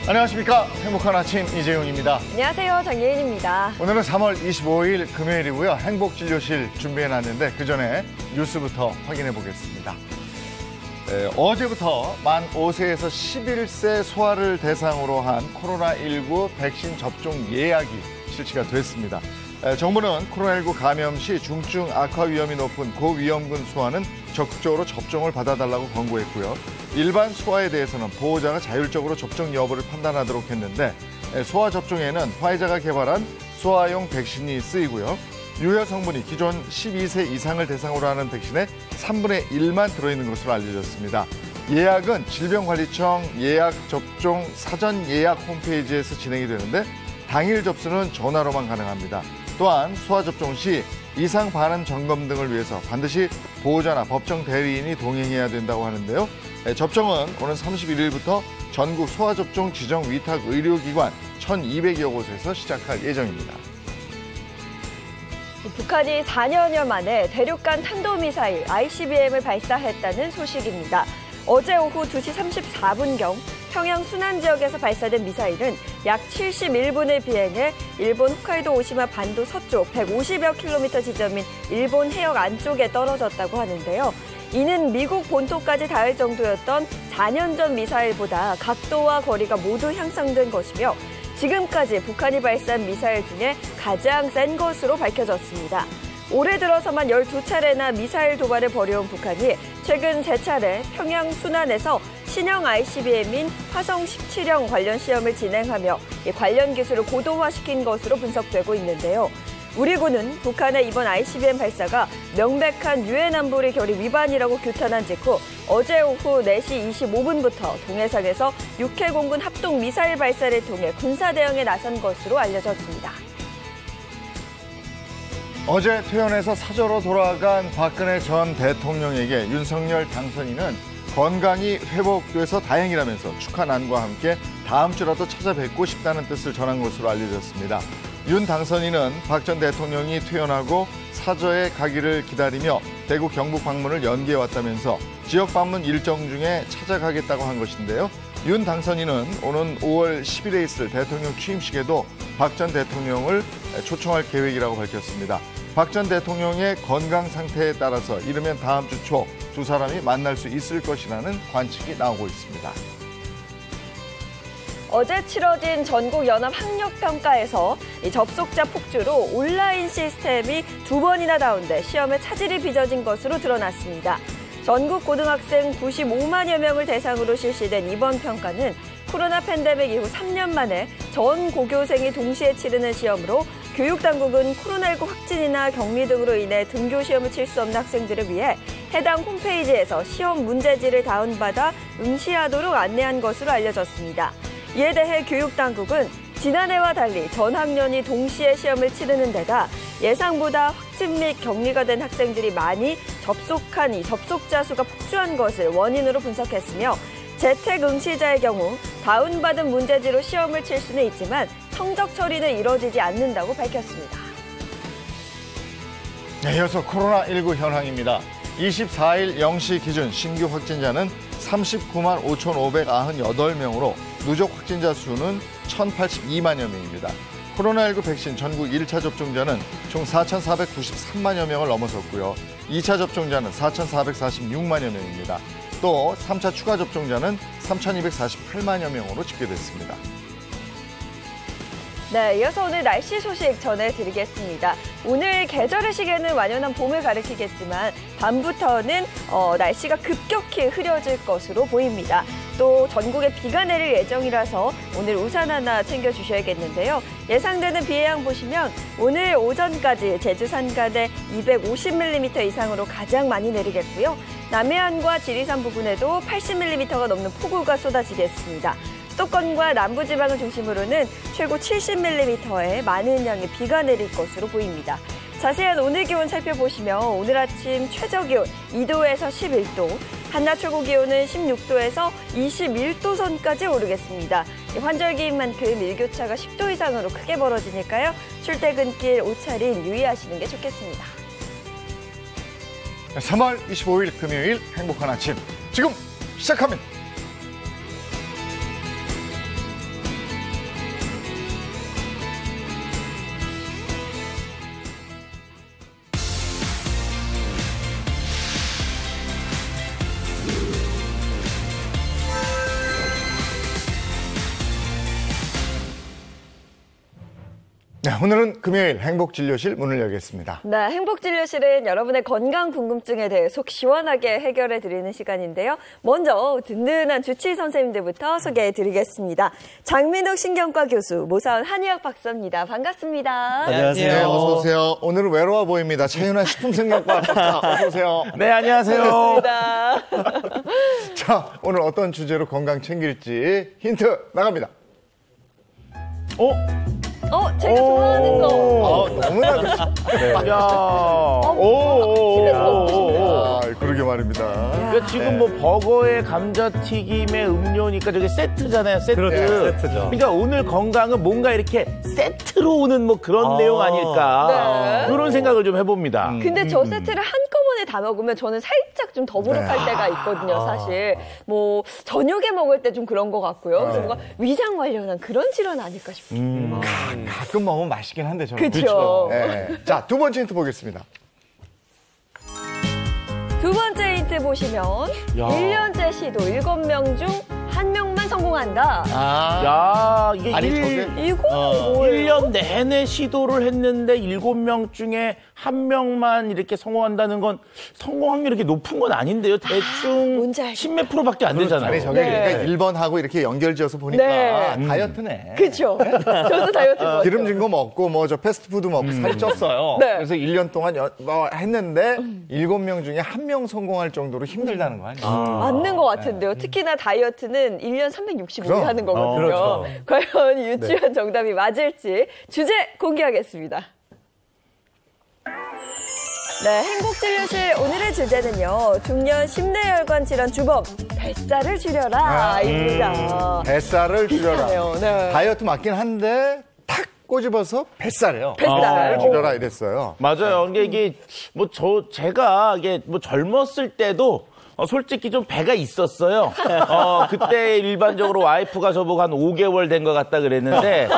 안녕하십니까. 행복한 아침 이재용입니다. 안녕하세요. 장예인입니다. 오늘은 3월 25일 금요일이고요. 행복진료실 준비해놨는데 그 전에 뉴스부터 확인해 보겠습니다. 어제부터 만 5세에서 11세 소아를 대상으로 한 코로나19 백신 접종 예약이 실시가 됐습니다. 정부는 코로나19 감염 시 중증 악화 위험이 높은 고위험군 소아는 적극적으로 접종을 받아달라고 권고했고요. 일반 소아에 대해서는 보호자가 자율적으로 접종 여부를 판단하도록 했는데 소아 접종에는 화이자가 개발한 소아용 백신이 쓰이고요. 유효 성분이 기존 12세 이상을 대상으로 하는 백신의 3분의 1만 들어있는 것으로 알려졌습니다. 예약은 질병관리청 예약접종 사전 예약 홈페이지에서 진행이 되는데 당일 접수는 전화로만 가능합니다. 또한 소아 접종 시 이상 반응 점검 등을 위해서 반드시 보호자나 법정 대리인이 동행해야 된다고 하는데요. 접종은 오는 31일부터 전국 소아접종 지정 위탁 의료기관 1,200여 곳에서 시작할 예정입니다. 북한이 4년여 만에 대륙간 탄도미사일 ICBM을 발사했다는 소식입니다. 어제 오후 2시 34분경 평양 순안 지역에서 발사된 미사일은 약 71분을 비행해 일본 홋카이도 오시마 반도 서쪽 150여 킬로미터 지점인 일본 해역 안쪽에 떨어졌다고 하는데요. 이는 미국 본토까지 닿을 정도였던 4년 전 미사일보다 각도와 거리가 모두 향상된 것이며 지금까지 북한이 발사한 미사일 중에 가장 센 것으로 밝혀졌습니다. 올해 들어서만 12차례나 미사일 도발을 벌여온 북한이 최근 3차례 평양 순안에서 신형 ICBM인 화성 17형 관련 시험을 진행하며 관련 기술을 고도화시킨 것으로 분석되고 있는데요. 우리 군은 북한의 이번 ICBM 발사가 명백한 유엔 안보리 결의 위반이라고 규탄한 직후 어제 오후 4시 25분부터 동해상에서 육해공군 합동 미사일 발사를 통해 군사 대응에 나선 것으로 알려졌습니다. 어제 퇴원해서 사저로 돌아간 박근혜 전 대통령에게 윤석열 당선인은 건강이 회복돼서 다행이라면서 축하난과 함께 다음 주라도 찾아뵙고 싶다는 뜻을 전한 것으로 알려졌습니다. 윤 당선인은 박 전 대통령이 퇴원하고 사저에 가기를 기다리며 대구 경북 방문을 연기해왔다면서 지역 방문 일정 중에 찾아가겠다고 한 것인데요. 윤 당선인은 오는 5월 10일에 있을 대통령 취임식에도 박 전 대통령을 초청할 계획이라고 밝혔습니다. 박 전 대통령의 건강 상태에 따라서 이르면 다음 주 초 두 사람이 만날 수 있을 것이라는 관측이 나오고 있습니다. 어제 치러진 전국연합학력평가에서 접속자 폭주로 온라인 시스템이 2번이나 다운돼 시험에 차질이 빚어진 것으로 드러났습니다. 전국 고등학생 95만여 명을 대상으로 실시된 이번 평가는 코로나 팬데믹 이후 3년 만에 전 고교생이 동시에 치르는 시험으로 교육당국은 코로나19 확진이나 격리 등으로 인해 등교시험을 칠 수 없는 학생들을 위해 해당 홈페이지에서 시험 문제지를 다운받아 응시하도록 안내한 것으로 알려졌습니다. 이에 대해 교육당국은 지난해와 달리 전 학년이 동시에 시험을 치르는 데다 예상보다 확진 및 격리가 된 학생들이 많이 접속한 이 접속자 수가 폭주한 것을 원인으로 분석했으며 재택 응시자의 경우 다운받은 문제지로 시험을 칠 수는 있지만 성적 처리는 이뤄지지 않는다고 밝혔습니다. 네, 이어서 코로나19 현황입니다. 24일 0시 기준 신규 확진자는 39만 5,598명으로 누적 확진자 수는 1,082만여 명입니다. 코로나19 백신 전국 1차 접종자는 총 4,493만여 명을 넘어섰고요. 2차 접종자는 4,446만여 명입니다. 또 3차 추가 접종자는 3,248만여 명으로 집계됐습니다. 네, 이어서 오늘 날씨 소식 전해드리겠습니다. 오늘 계절의 시계는 완연한 봄을 가리키겠지만 밤부터는 날씨가 급격히 흐려질 것으로 보입니다. 또 전국에 비가 내릴 예정이라서 오늘 우산 하나 챙겨주셔야겠는데요. 예상되는 비의 양 보시면 오늘 오전까지 제주 산간에 250mm 이상으로 가장 많이 내리겠고요. 남해안과 지리산 부근에도 80mm가 넘는 폭우가 쏟아지겠습니다. 수도권과 남부지방을 중심으로는 최고 70mm의 많은 양의 비가 내릴 것으로 보입니다. 자세한 오늘 기온 살펴보시면 오늘 아침 최저기온 2도에서 11도, 한낮 최고 기온은 16도에서 21도 선까지 오르겠습니다. 환절기인 만큼 일교차가 10도 이상으로 크게 벌어지니까요. 출퇴근길 옷차림 유의하시는 게 좋겠습니다. 3월 25일 금요일 행복한 아침 지금 시작합니다. 네, 오늘은 금요일 행복진료실 문을 열겠습니다. 네, 행복진료실은 여러분의 건강 궁금증에 대해 속 시원하게 해결해드리는 시간인데요. 먼저 든든한 주치의 선생님들부터 소개해드리겠습니다. 장민욱 신경과 교수, 모사원 한의학 박사입니다. 반갑습니다. 안녕하세요. 네, 어서 오세요. 오늘은 외로워 보입니다. 차윤아 식품생명과 박사 어서 오세요. 네, 안녕하세요. 반갑습니다. 자, 오늘 어떤 주제로 건강 챙길지 힌트 나갑니다. 제가 좋아하는 거. 너무나 그렇죠. 네. 야, 그러게 말입니다. 그러니까 지금 뭐 버거에 감자튀김에 음료니까 저게 세트잖아요, 세트. 그렇죠, 세트죠. 그러니까 오늘 건강은 뭔가 이렇게 세트로 오는 뭐 그런 내용 아닐까. 네. 그런 생각을 좀 해봅니다. 근데 저 세트를 한꺼번에 다 먹으면 저는 살짝 좀 더부룩할 때가 있거든요, 사실. 뭐, 저녁에 먹을 때 좀 그런 것 같고요. 그래서 뭔가 위장 관련한 그런 질환 아닐까 싶어요. 가끔 먹으면 맛있긴 한데 저는. 그쵸. 네. 자, 두 번째 힌트 보겠습니다. 두 번째 힌트 보시면 1년째 시도 7명 중 1명만 성공한다. 야, 이게 아니, 이거 뭐예요? 1년 내내 시도를 했는데 7명 중에 1명만 이렇게 성공한다는 건 성공 확률이 이렇게 높은 건 아닌데요. 대충 뭔지 알겠다. 10몇 프로밖에 안 되잖아요. 아니, 저게 네. 그러니까 1번하고 이렇게 연결지어서 보니까 네. 다이어트네. 그쵸. 저도 다이어트 먹었죠. 기름진 거 먹고 뭐 저 패스트푸드 먹고 살쪘어요. 네. 그래서 1년 동안 뭐 했는데 7명 중에 1명 성공할 정도로 힘들다는 거 아니에요? 맞는 것 같은데요. 특히나 다이어트는 1년 365일 그럼. 하는 거거든요. 그렇죠. 과연 유치한 정답이 맞을지 주제 공개하겠습니다. 네, 행복진료실 오늘의 주제는요. 중년 심내혈관 질환 주범 뱃살을 줄여라입니다. 뱃살을 줄여라. 비슷하네요. 네. 다이어트 맞긴 한데 탁 꼬집어서 뱃살이에요. 뱃살. 줄여라 이랬어요. 맞아요. 이게 뭐 제가 이게 뭐 젊었을 때도 솔직히 좀 배가 있었어요. 그때 일반적으로 와이프가 저보고 한 5개월 된 것 같다 그랬는데,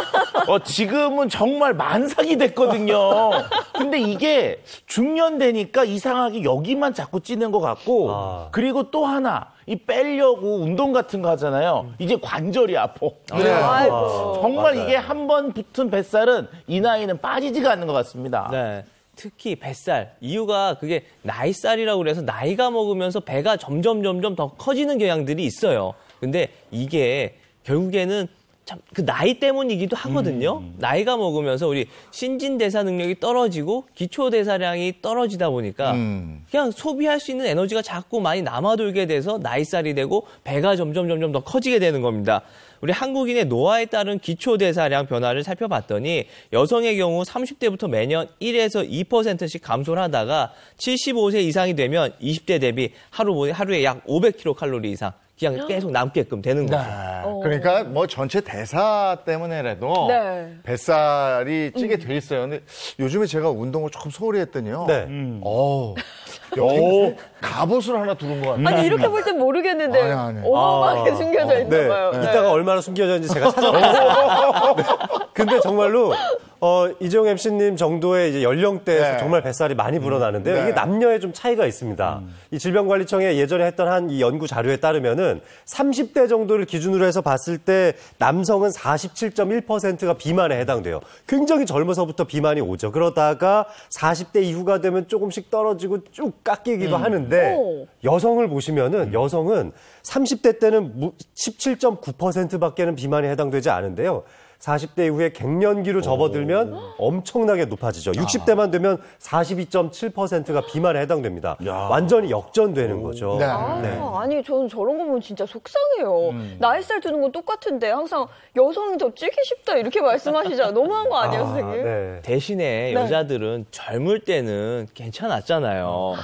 지금은 정말 만삭이 됐거든요. 근데 이게 중년 되니까 이상하게 여기만 자꾸 찌는 것 같고, 그리고 또 하나, 이 빼려고 운동 같은 거 하잖아요. 이제 관절이 아파. 아이고. 정말 맞아요. 이게 한 번 붙은 뱃살은 이 나이는 빠지지가 않는 것 같습니다. 네. 특히 뱃살. 이유가 그게 나이살이라고 그래서 나이가 먹으면서 배가 점점 더 커지는 경향들이 있어요. 근데 이게 결국에는 참 그 나이 때문이기도 하거든요. 나이가 먹으면서 우리 신진대사 능력이 떨어지고 기초대사량이 떨어지다 보니까 그냥 소비할 수 있는 에너지가 자꾸 많이 남아돌게 돼서 나이살이 되고 배가 점점 더 커지게 되는 겁니다. 우리 한국인의 노화에 따른 기초대사량 변화를 살펴봤더니 여성의 경우 30대부터 매년 1에서 2%씩 감소를 하다가 75세 이상이 되면 20대 대비 하루에 약 500kcal 이상 그냥 계속 남게끔 되는 거죠. 그러니까 뭐 전체 대사 때문에라도 네. 뱃살이 찌게 돼 있어요. 근데 요즘에 제가 운동을 조금 소홀히 했더니요. 네. 여기 갑옷을 하나 두른 것 같아요. 아니, 이렇게 볼 땐 모르겠는데 아니. 어마어마하게 숨겨져 있나 네. 봐요. 이따가 얼마나 숨겨져 있는지 제가 찾아봤어요. 네. 근데 정말로 이재용 MC님 정도의 이제 연령대에서 네. 정말 뱃살이 많이 불어나는데요. 네. 이게 남녀에 좀 차이가 있습니다. 이 질병관리청에 예전에 했던 한 이 연구 자료에 따르면은 30대 정도를 기준으로 해서 봤을 때 남성은 47.1%가 비만에 해당돼요. 굉장히 젊어서부터 비만이 오죠. 그러다가 40대 이후가 되면 조금씩 떨어지고 쭉 깎이기도 하는데 오. 여성을 보시면은 여성은 30대 때는 17.9%밖에는 비만에 해당되지 않은데요. 40대 이후에 갱년기로 접어들면 엄청나게 높아지죠. 60대만 되면 42.7%가 비만에 해당됩니다. 완전히 역전되는 거죠. 네. 아니, 저는 저런 거 보면 진짜 속상해요. 나이살 두는 건 똑같은데 항상 여성이 더 찌기 쉽다 이렇게 말씀하시잖아요. 너무한 거 아니에요, 선생님? 네. 대신에 여자들은 젊을 때는 괜찮았잖아요.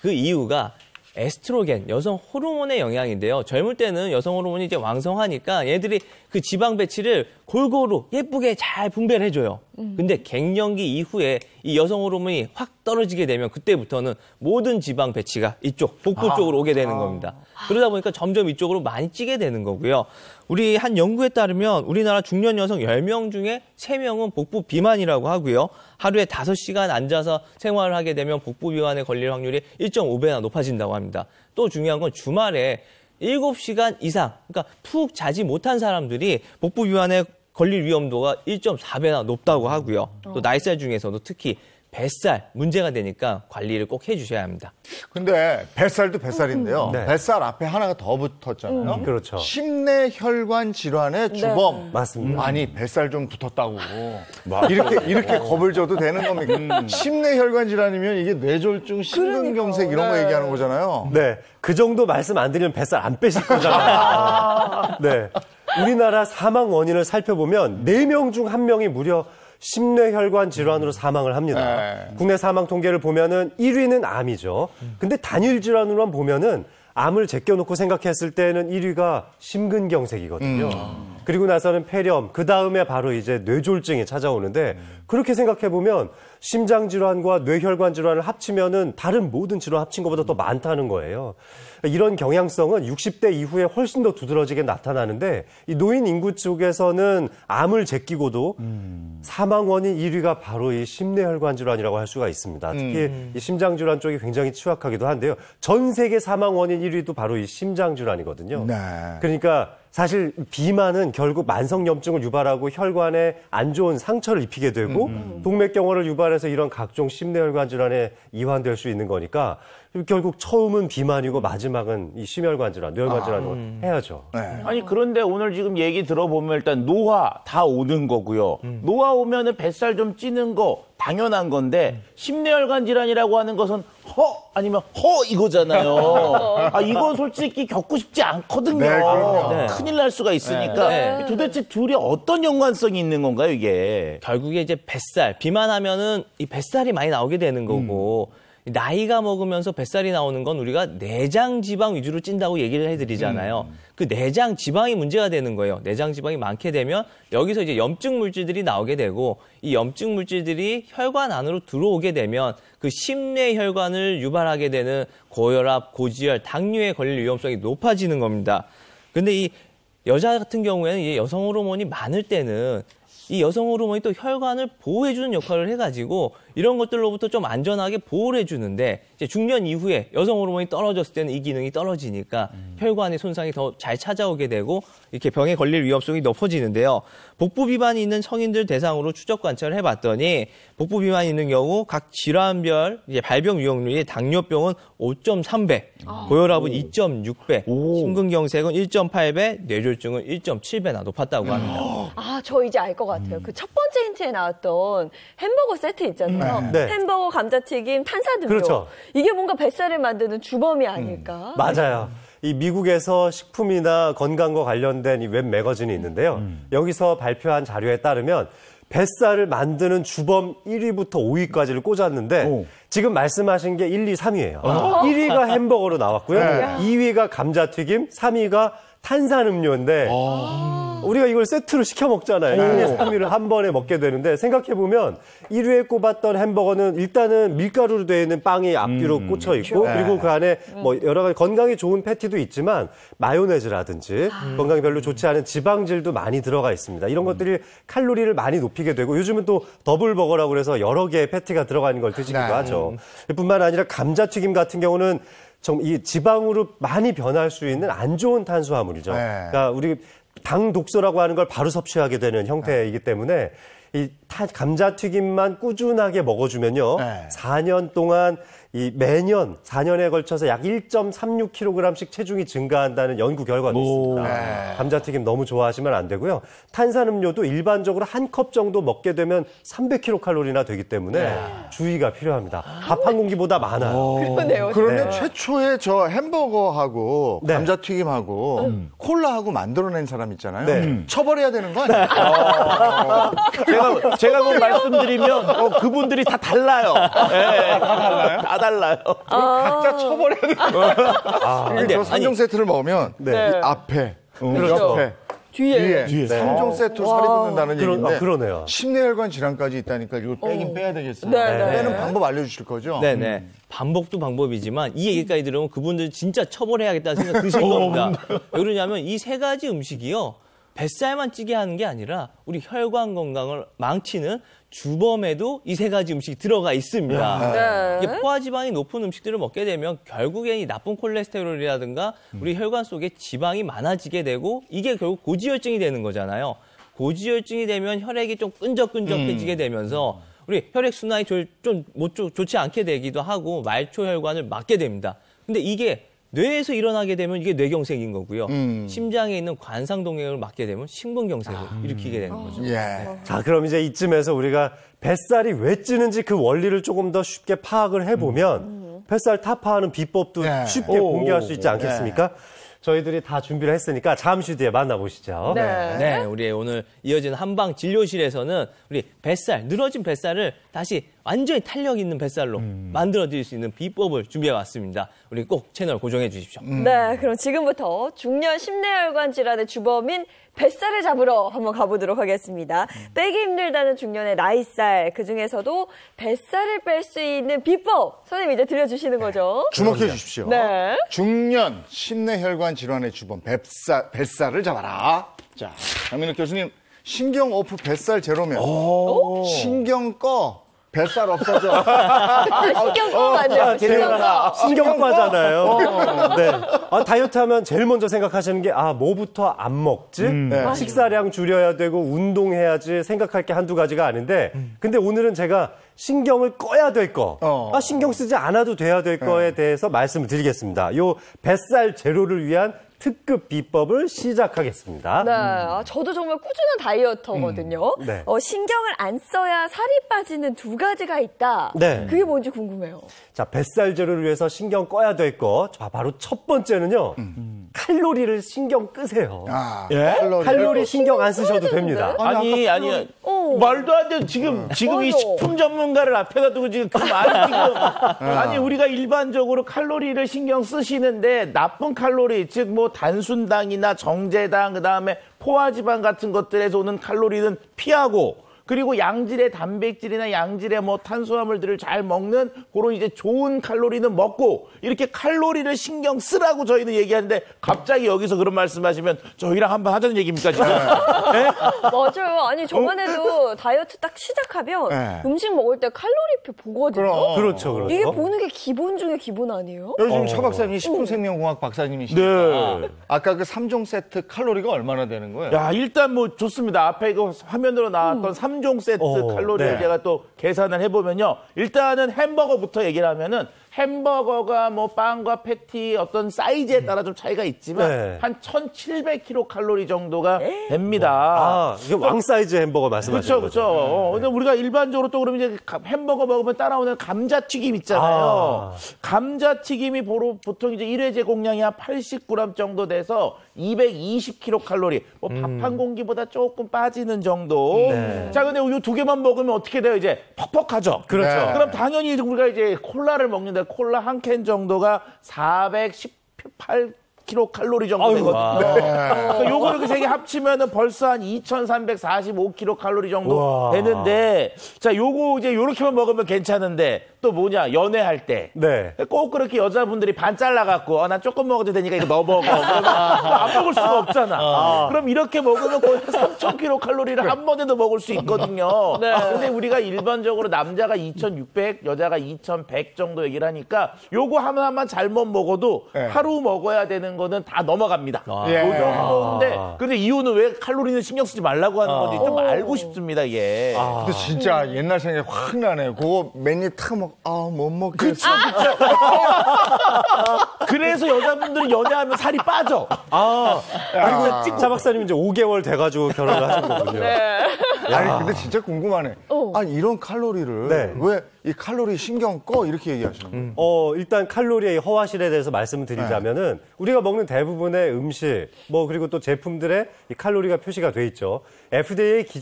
그 이유가 에스트로겐, 여성 호르몬의 영향인데요. 젊을 때는 여성 호르몬이 이제 왕성하니까 얘들이 그 지방 배치를 골고루 예쁘게 잘 분배를 해줘요. 근데 갱년기 이후에 이 여성 호르몬이 확 떨어지게 되면 그때부터는 모든 지방 배치가 이쪽, 복부 쪽으로 오게 되는 겁니다. 그러다 보니까 점점 이쪽으로 많이 찌게 되는 거고요. 우리 한 연구에 따르면 우리나라 중년 여성 10명 중에 3명은 복부 비만이라고 하고요. 하루에 5시간 앉아서 생활을 하게 되면 복부 비만에 걸릴 확률이 1.5배나 높아진다고 합니다. 또 중요한 건 주말에 7시간 이상, 그러니까 푹 자지 못한 사람들이 복부 비만에 걸릴 위험도가 1.4배나 높다고 하고요. 또 나이살 중에서도 특히 뱃살 문제가 되니까 관리를 꼭 해주셔야 합니다. 근데 뱃살도 뱃살인데요. 네. 뱃살 앞에 하나가 더 붙었잖아요. 그렇죠. 심내혈관 질환의 주범. 맞습니다. 아니 뱃살 좀 붙었다고. 이렇게 겁을 줘도 되는 겁니까? 심내혈관 질환이면 이게 뇌졸중, 심근경색 이런 거 얘기하는 거잖아요. 네, 그 정도 말씀 안 드리면 뱃살 안 빼실 거잖아요. 네, 우리나라 사망 원인을 살펴보면 4명 중 1명이 무려 심뇌혈관 질환으로 사망을 합니다. 네. 국내 사망 통계를 보면은 1위는 암이죠. 근데 단일 질환으로만 보면은 암을 제껴놓고 생각했을 때는 1위가 심근경색이거든요. 그리고 나서는 폐렴, 그 다음에 바로 이제 뇌졸중이 찾아오는데 그렇게 생각해보면 심장질환과 뇌혈관 질환을 합치면은 다른 모든 질환 합친 것보다 더 많다는 거예요. 이런 경향성은 60대 이후에 훨씬 더 두드러지게 나타나는데 이 노인 인구 쪽에서는 암을 제끼고도 사망 원인 1위가 바로 이 심뇌혈관 질환이라고 할 수가 있습니다. 특히 이 심장질환 쪽이 굉장히 취약하기도 한데요. 전 세계 사망 원인 1위도 바로 이 심장질환이거든요. 네. 그러니까 사실 비만은 결국 만성염증을 유발하고 혈관에 안 좋은 상처를 입히게 되고 동맥경화를 유발해서 이런 각종 심뇌혈관 질환에 이환될 수 있는 거니까 결국 처음은 비만이고 마지막은 이 심혈관 질환, 뇌혈관 질환으로 해야죠. 네. 아니 그런데 오늘 지금 얘기 들어보면 일단 노화 다 오는 거고요. 노화 오면은 뱃살 좀 찌는 거 당연한 건데 심뇌혈관 질환이라고 하는 것은 아니면 이거잖아요. 이건 솔직히 겪고 싶지 않거든요. 네, 그럼요. 네. 큰일 날 수가 있으니까 네. 도대체 둘이 어떤 연관성이 있는 건가요, 이게? 결국에 이제 뱃살, 비만하면은 이 뱃살이 많이 나오게 되는 거고 나이가 먹으면서 뱃살이 나오는 건 우리가 내장 지방 위주로 찐다고 얘기를 해드리잖아요. 그 내장 지방이 문제가 되는 거예요. 내장 지방이 많게 되면 여기서 이제 염증 물질들이 나오게 되고 이 염증 물질들이 혈관 안으로 들어오게 되면 그 심뇌혈관을 유발하게 되는 고혈압, 고지혈, 당뇨에 걸릴 위험성이 높아지는 겁니다. 근데 이 여자 같은 경우에는 이제 여성 호르몬이 많을 때는 이 여성 호르몬이 또 혈관을 보호해주는 역할을 해가지고 이런 것들로부터 좀 안전하게 보호를 해주는데 이제 중년 이후에 여성 호르몬이 떨어졌을 때는 이 기능이 떨어지니까 혈관의 손상이 더 잘 찾아오게 되고 이렇게 병에 걸릴 위험성이 높아지는데요. 복부 비만이 있는 성인들 대상으로 추적 관찰을 해봤더니 복부 비만이 있는 경우 각 질환별 이제 발병 위험률이 당뇨병은 5.3배, 고혈압은 2.6배, 심근경색은 1.8배, 뇌졸중은 1.7배나 높았다고 합니다. 저 이제 알 것 같아요. 그 첫 번째 힌트에 나왔던 햄버거 세트 있잖아요. 네. 햄버거, 감자튀김, 탄산음료. 그렇죠. 이게 뭔가 뱃살을 만드는 주범이 아닐까? 맞아요. 이 미국에서 식품이나 건강과 관련된 이 웹 매거진이 있는데요. 여기서 발표한 자료에 따르면 뱃살을 만드는 주범 1위부터 5위까지를 꽂았는데 지금 말씀하신 게 1, 2, 3위예요. 1위가 햄버거로 나왔고요. 2위가 감자튀김, 3위가 탄산음료인데 우리가 이걸 세트로 시켜 먹잖아요. 1위, 3위를 한 번에 먹게 되는데 생각해보면 1위에 꼽았던 햄버거는 일단은 밀가루로 되어 있는 빵이 앞뒤로 꽂혀 있고 그리고 그 안에 뭐 여러 가지 건강에 좋은 패티도 있지만 마요네즈라든지 건강에 별로 좋지 않은 지방질도 많이 들어가 있습니다. 이런 것들이 칼로리를 많이 높이게 되고 요즘은 또 더블버거라고 그래서 여러 개의 패티가 들어가 있는 걸 드시기도 하죠. 뿐만 아니라 감자튀김 같은 경우는 이 지방으로 많이 변할 수 있는 안 좋은 탄수화물이죠. 그러니까 우리 당 독소라고 하는 걸 바로 섭취하게 되는 형태이기 때문에 이 감자튀김만 꾸준하게 먹어주면요. 4년 동안 이 매년 4년에 걸쳐서 약 1.36kg씩 체중이 증가한다는 연구 결과도 있습니다. 감자튀김 너무 좋아하시면 안 되고요. 탄산음료도 일반적으로 한 컵 정도 먹게 되면 300kcal나 되기 때문에 주의가 필요합니다. 밥 한 공기보다 많아요. 그러네요. 그러면 최초에 저 햄버거하고 감자튀김하고 콜라하고 만들어낸 사람 있잖아요. 처벌해야 되는 거 아니에요? 제가 뭐 말씀드리면 그분들이 다 달라요. 다 달라요? 다 달라요. 각자 쳐버려야 돼. 근데 저 3종 세트를 먹으면 네. 이 앞에, 그렇죠. 옆에, 뒤에. 뒤에 3종 세트로 살이 붙는다는 얘기인데 그러네요. 심내혈관 질환까지 있다니까 이걸 빼긴 빼야 되겠어요. 네, 네. 빼는 방법 알려주실 거죠? 네네. 반복도 방법이지만 이 얘기까지 들으면 그분들 진짜 처벌해야겠다는 생각 드실 겁니다. 왜 그러냐면 이 세 가지 음식이요. 뱃살만 찌게 하는 게 아니라 우리 혈관 건강을 망치는 주범에도 이 세 가지 음식이 들어가 있습니다. 네. 이게 포화지방이 높은 음식들을 먹게 되면 결국엔 이 나쁜 콜레스테롤이라든가 우리 혈관 속에 지방이 많아지게 되고 이게 결국 고지혈증이 되는 거잖아요. 고지혈증이 되면 혈액이 좀 끈적끈적해지게 되면서 우리 혈액순환이 좀 좋지 않게 되기도 하고 말초혈관을 막게 됩니다. 근데 이게 뇌에서 일어나게 되면 이게 뇌경색인 거고요. 심장에 있는 관상동맥을 막게 되면 심근경색을 일으키게 되는 거죠. 예. 자, 그럼 이제 이쯤에서 우리가 뱃살이 왜 찌는지 그 원리를 조금 더 쉽게 파악을 해보면 뱃살 타파하는 비법도 네. 쉽게 공개할 수 있지 않겠습니까? 저희들이 다 준비를 했으니까 잠시 뒤에 만나보시죠. 네, 우리 오늘 이어지는 한방 진료실에서는 우리 뱃살, 늘어진 뱃살을 다시 완전히 탄력 있는 뱃살로 만들어드릴 수 있는 비법을 준비해 왔습니다. 우리 꼭 채널 고정해 주십시오. 네, 그럼 지금부터 중년 심내혈관 질환의 주범인 뱃살을 잡으러 한번 가보도록 하겠습니다. 빼기 힘들다는 중년의 나이살, 그중에서도 뱃살을 뺄 수 있는 비법, 선생님 이제 들려주시는 거죠? 주목해 주십시오. 네. 중년 심내혈관 질환의 주범 뱃살을 잡아라. 자, 장민욱 교수님 신경 오프 뱃살 제로면 신경 꺼 뱃살 없어져. 신경 꺼면 안 돼요. 신경 꺼. 신경과잖아요. 네. 다이어트 하면 제일 먼저 생각하시는 게, 뭐부터 안 먹지? 네. 식사량 줄여야 되고, 운동해야지 생각할 게 한두 가지가 아닌데, 근데 오늘은 제가 신경을 꺼야 될 거, 신경 쓰지 않아도 돼야 될 거에 대해서 말씀을 드리겠습니다. 요 뱃살 제로를 위한 특급 비법을 시작하겠습니다. 네, 저도 정말 꾸준한 다이어터거든요. 네. 신경을 안 써야 살이 빠지는 두 가지가 있다. 네. 그게 뭔지 궁금해요. 자, 뱃살 제로를 위해서 신경 꺼야 될 거. 자, 바로 첫 번째는요. 칼로리를 신경 끄세요. 칼로리 신경 안 쓰셔도 됩니다. 아니, 말도 안 돼. 지금 이 식품 전문가를 앞에다 두고 지금 그 말이 지금. 아니, 우리가 일반적으로 칼로리를 신경 쓰시는데 나쁜 칼로리, 즉 뭐 단순당이나 정제당, 그 다음에 포화지방 같은 것들에서 오는 칼로리는 피하고, 그리고 양질의 단백질이나 양질의 뭐 탄수화물들을 잘 먹는 그런 이제 좋은 칼로리는 먹고, 이렇게 칼로리를 신경 쓰라고 저희는 얘기하는데 갑자기 여기서 그런 말씀하시면 저희랑 한번 하자는 얘기입니까 지금? 네? 맞아요. 아니 저만 해도 다이어트 딱 시작하면 네. 음식 먹을 때 칼로리표 보거든요. 그렇죠. 이게 보는 게 기본 중에 기본 아니에요? 요즘 차 박사님이 식품생명공학 박사님이시니까 네. 아까 그 3종 세트 칼로리가 얼마나 되는 거예요? 야, 일단 뭐 좋습니다. 앞에 이거 화면으로 나왔던 3종 세트 칼로리를 네. 제가 또 계산을 해보면요. 일단은 햄버거부터 얘기를 하면은 햄버거가 뭐 빵과 패티 어떤 사이즈에 따라 좀 차이가 있지만 네. 한 1,700kcal 정도가 됩니다. 이게 왕 사이즈 햄버거 말씀하시는 그렇죠, 거죠? 그렇죠. 근데 우리가 일반적으로 또 그러면 이제 햄버거 먹으면 따라오는 감자튀김 있잖아요. 감자튀김이 보통 이제 1회 제공량이 한 80g 정도 돼서 220kcal. 뭐 밥 한 공기보다 조금 빠지는 정도. 자, 근데 이 두 개만 먹으면 어떻게 돼요? 이제 퍽퍽하죠. 그렇죠. 네. 그럼 당연히 우리가 이제 콜라를 먹는데 콜라 한 캔 정도가 418kcal 정도 되거든요. 그러니까 요거 이렇게 세 개 합치면은 벌써 한 2,345kcal 정도 되는데, 자, 요거 이제 요렇게만 먹으면 괜찮은데 또 뭐냐, 연애할 때. 네. 꼭 그렇게 여자분들이 반 잘라갖고, 난 조금 먹어도 되니까 이거 너 먹어. 그러면 안 먹을 수가 없잖아. 그럼 이렇게 먹으면 거의 3,000kcal를 한 번에도 먹을 수 있거든요. 근데 우리가 일반적으로 남자가 2,600, 여자가 2,100 정도 얘기를 하니까 요거 하나만 잘못 먹어도 하루 먹어야 되는 거는 다 넘어갑니다. 예. 그 정도인데, 근데 이유는 왜 칼로리는 신경 쓰지 말라고 하는 건지 좀 알고 싶습니다, 이게. 근데 진짜 옛날 생각이 확 나네. 그거 맨입 탁 못 먹겠어. 그래서 여자분들이 연애하면 살이 빠져. 그리고 차 박사님 이제 5개월 돼가지고 결혼을 하신 거군요. 아니 근데 진짜 궁금하네. 아니 이런 칼로리를 네. 왜 이 칼로리 신경 꺼 이렇게 얘기하시는 거예요? 일단 칼로리의 허화실에 대해서 말씀을 드리자면은 우리가 먹는 대부분의 음식, 그리고 또 제품들의 이 칼로리가 표시가 돼 있죠.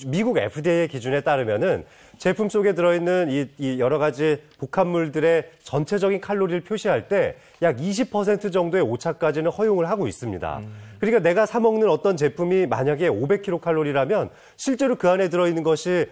미국 FDA 기준에 따르면은 제품 속에 들어있는 이 여러 가지 복합물들의 전체적인 칼로리를 표시할 때 약 20% 정도의 오차까지는 허용을 하고 있습니다. 그러니까 내가 사 먹는 어떤 제품이 만약에 500kcal라면 실제로 그 안에 들어있는 것이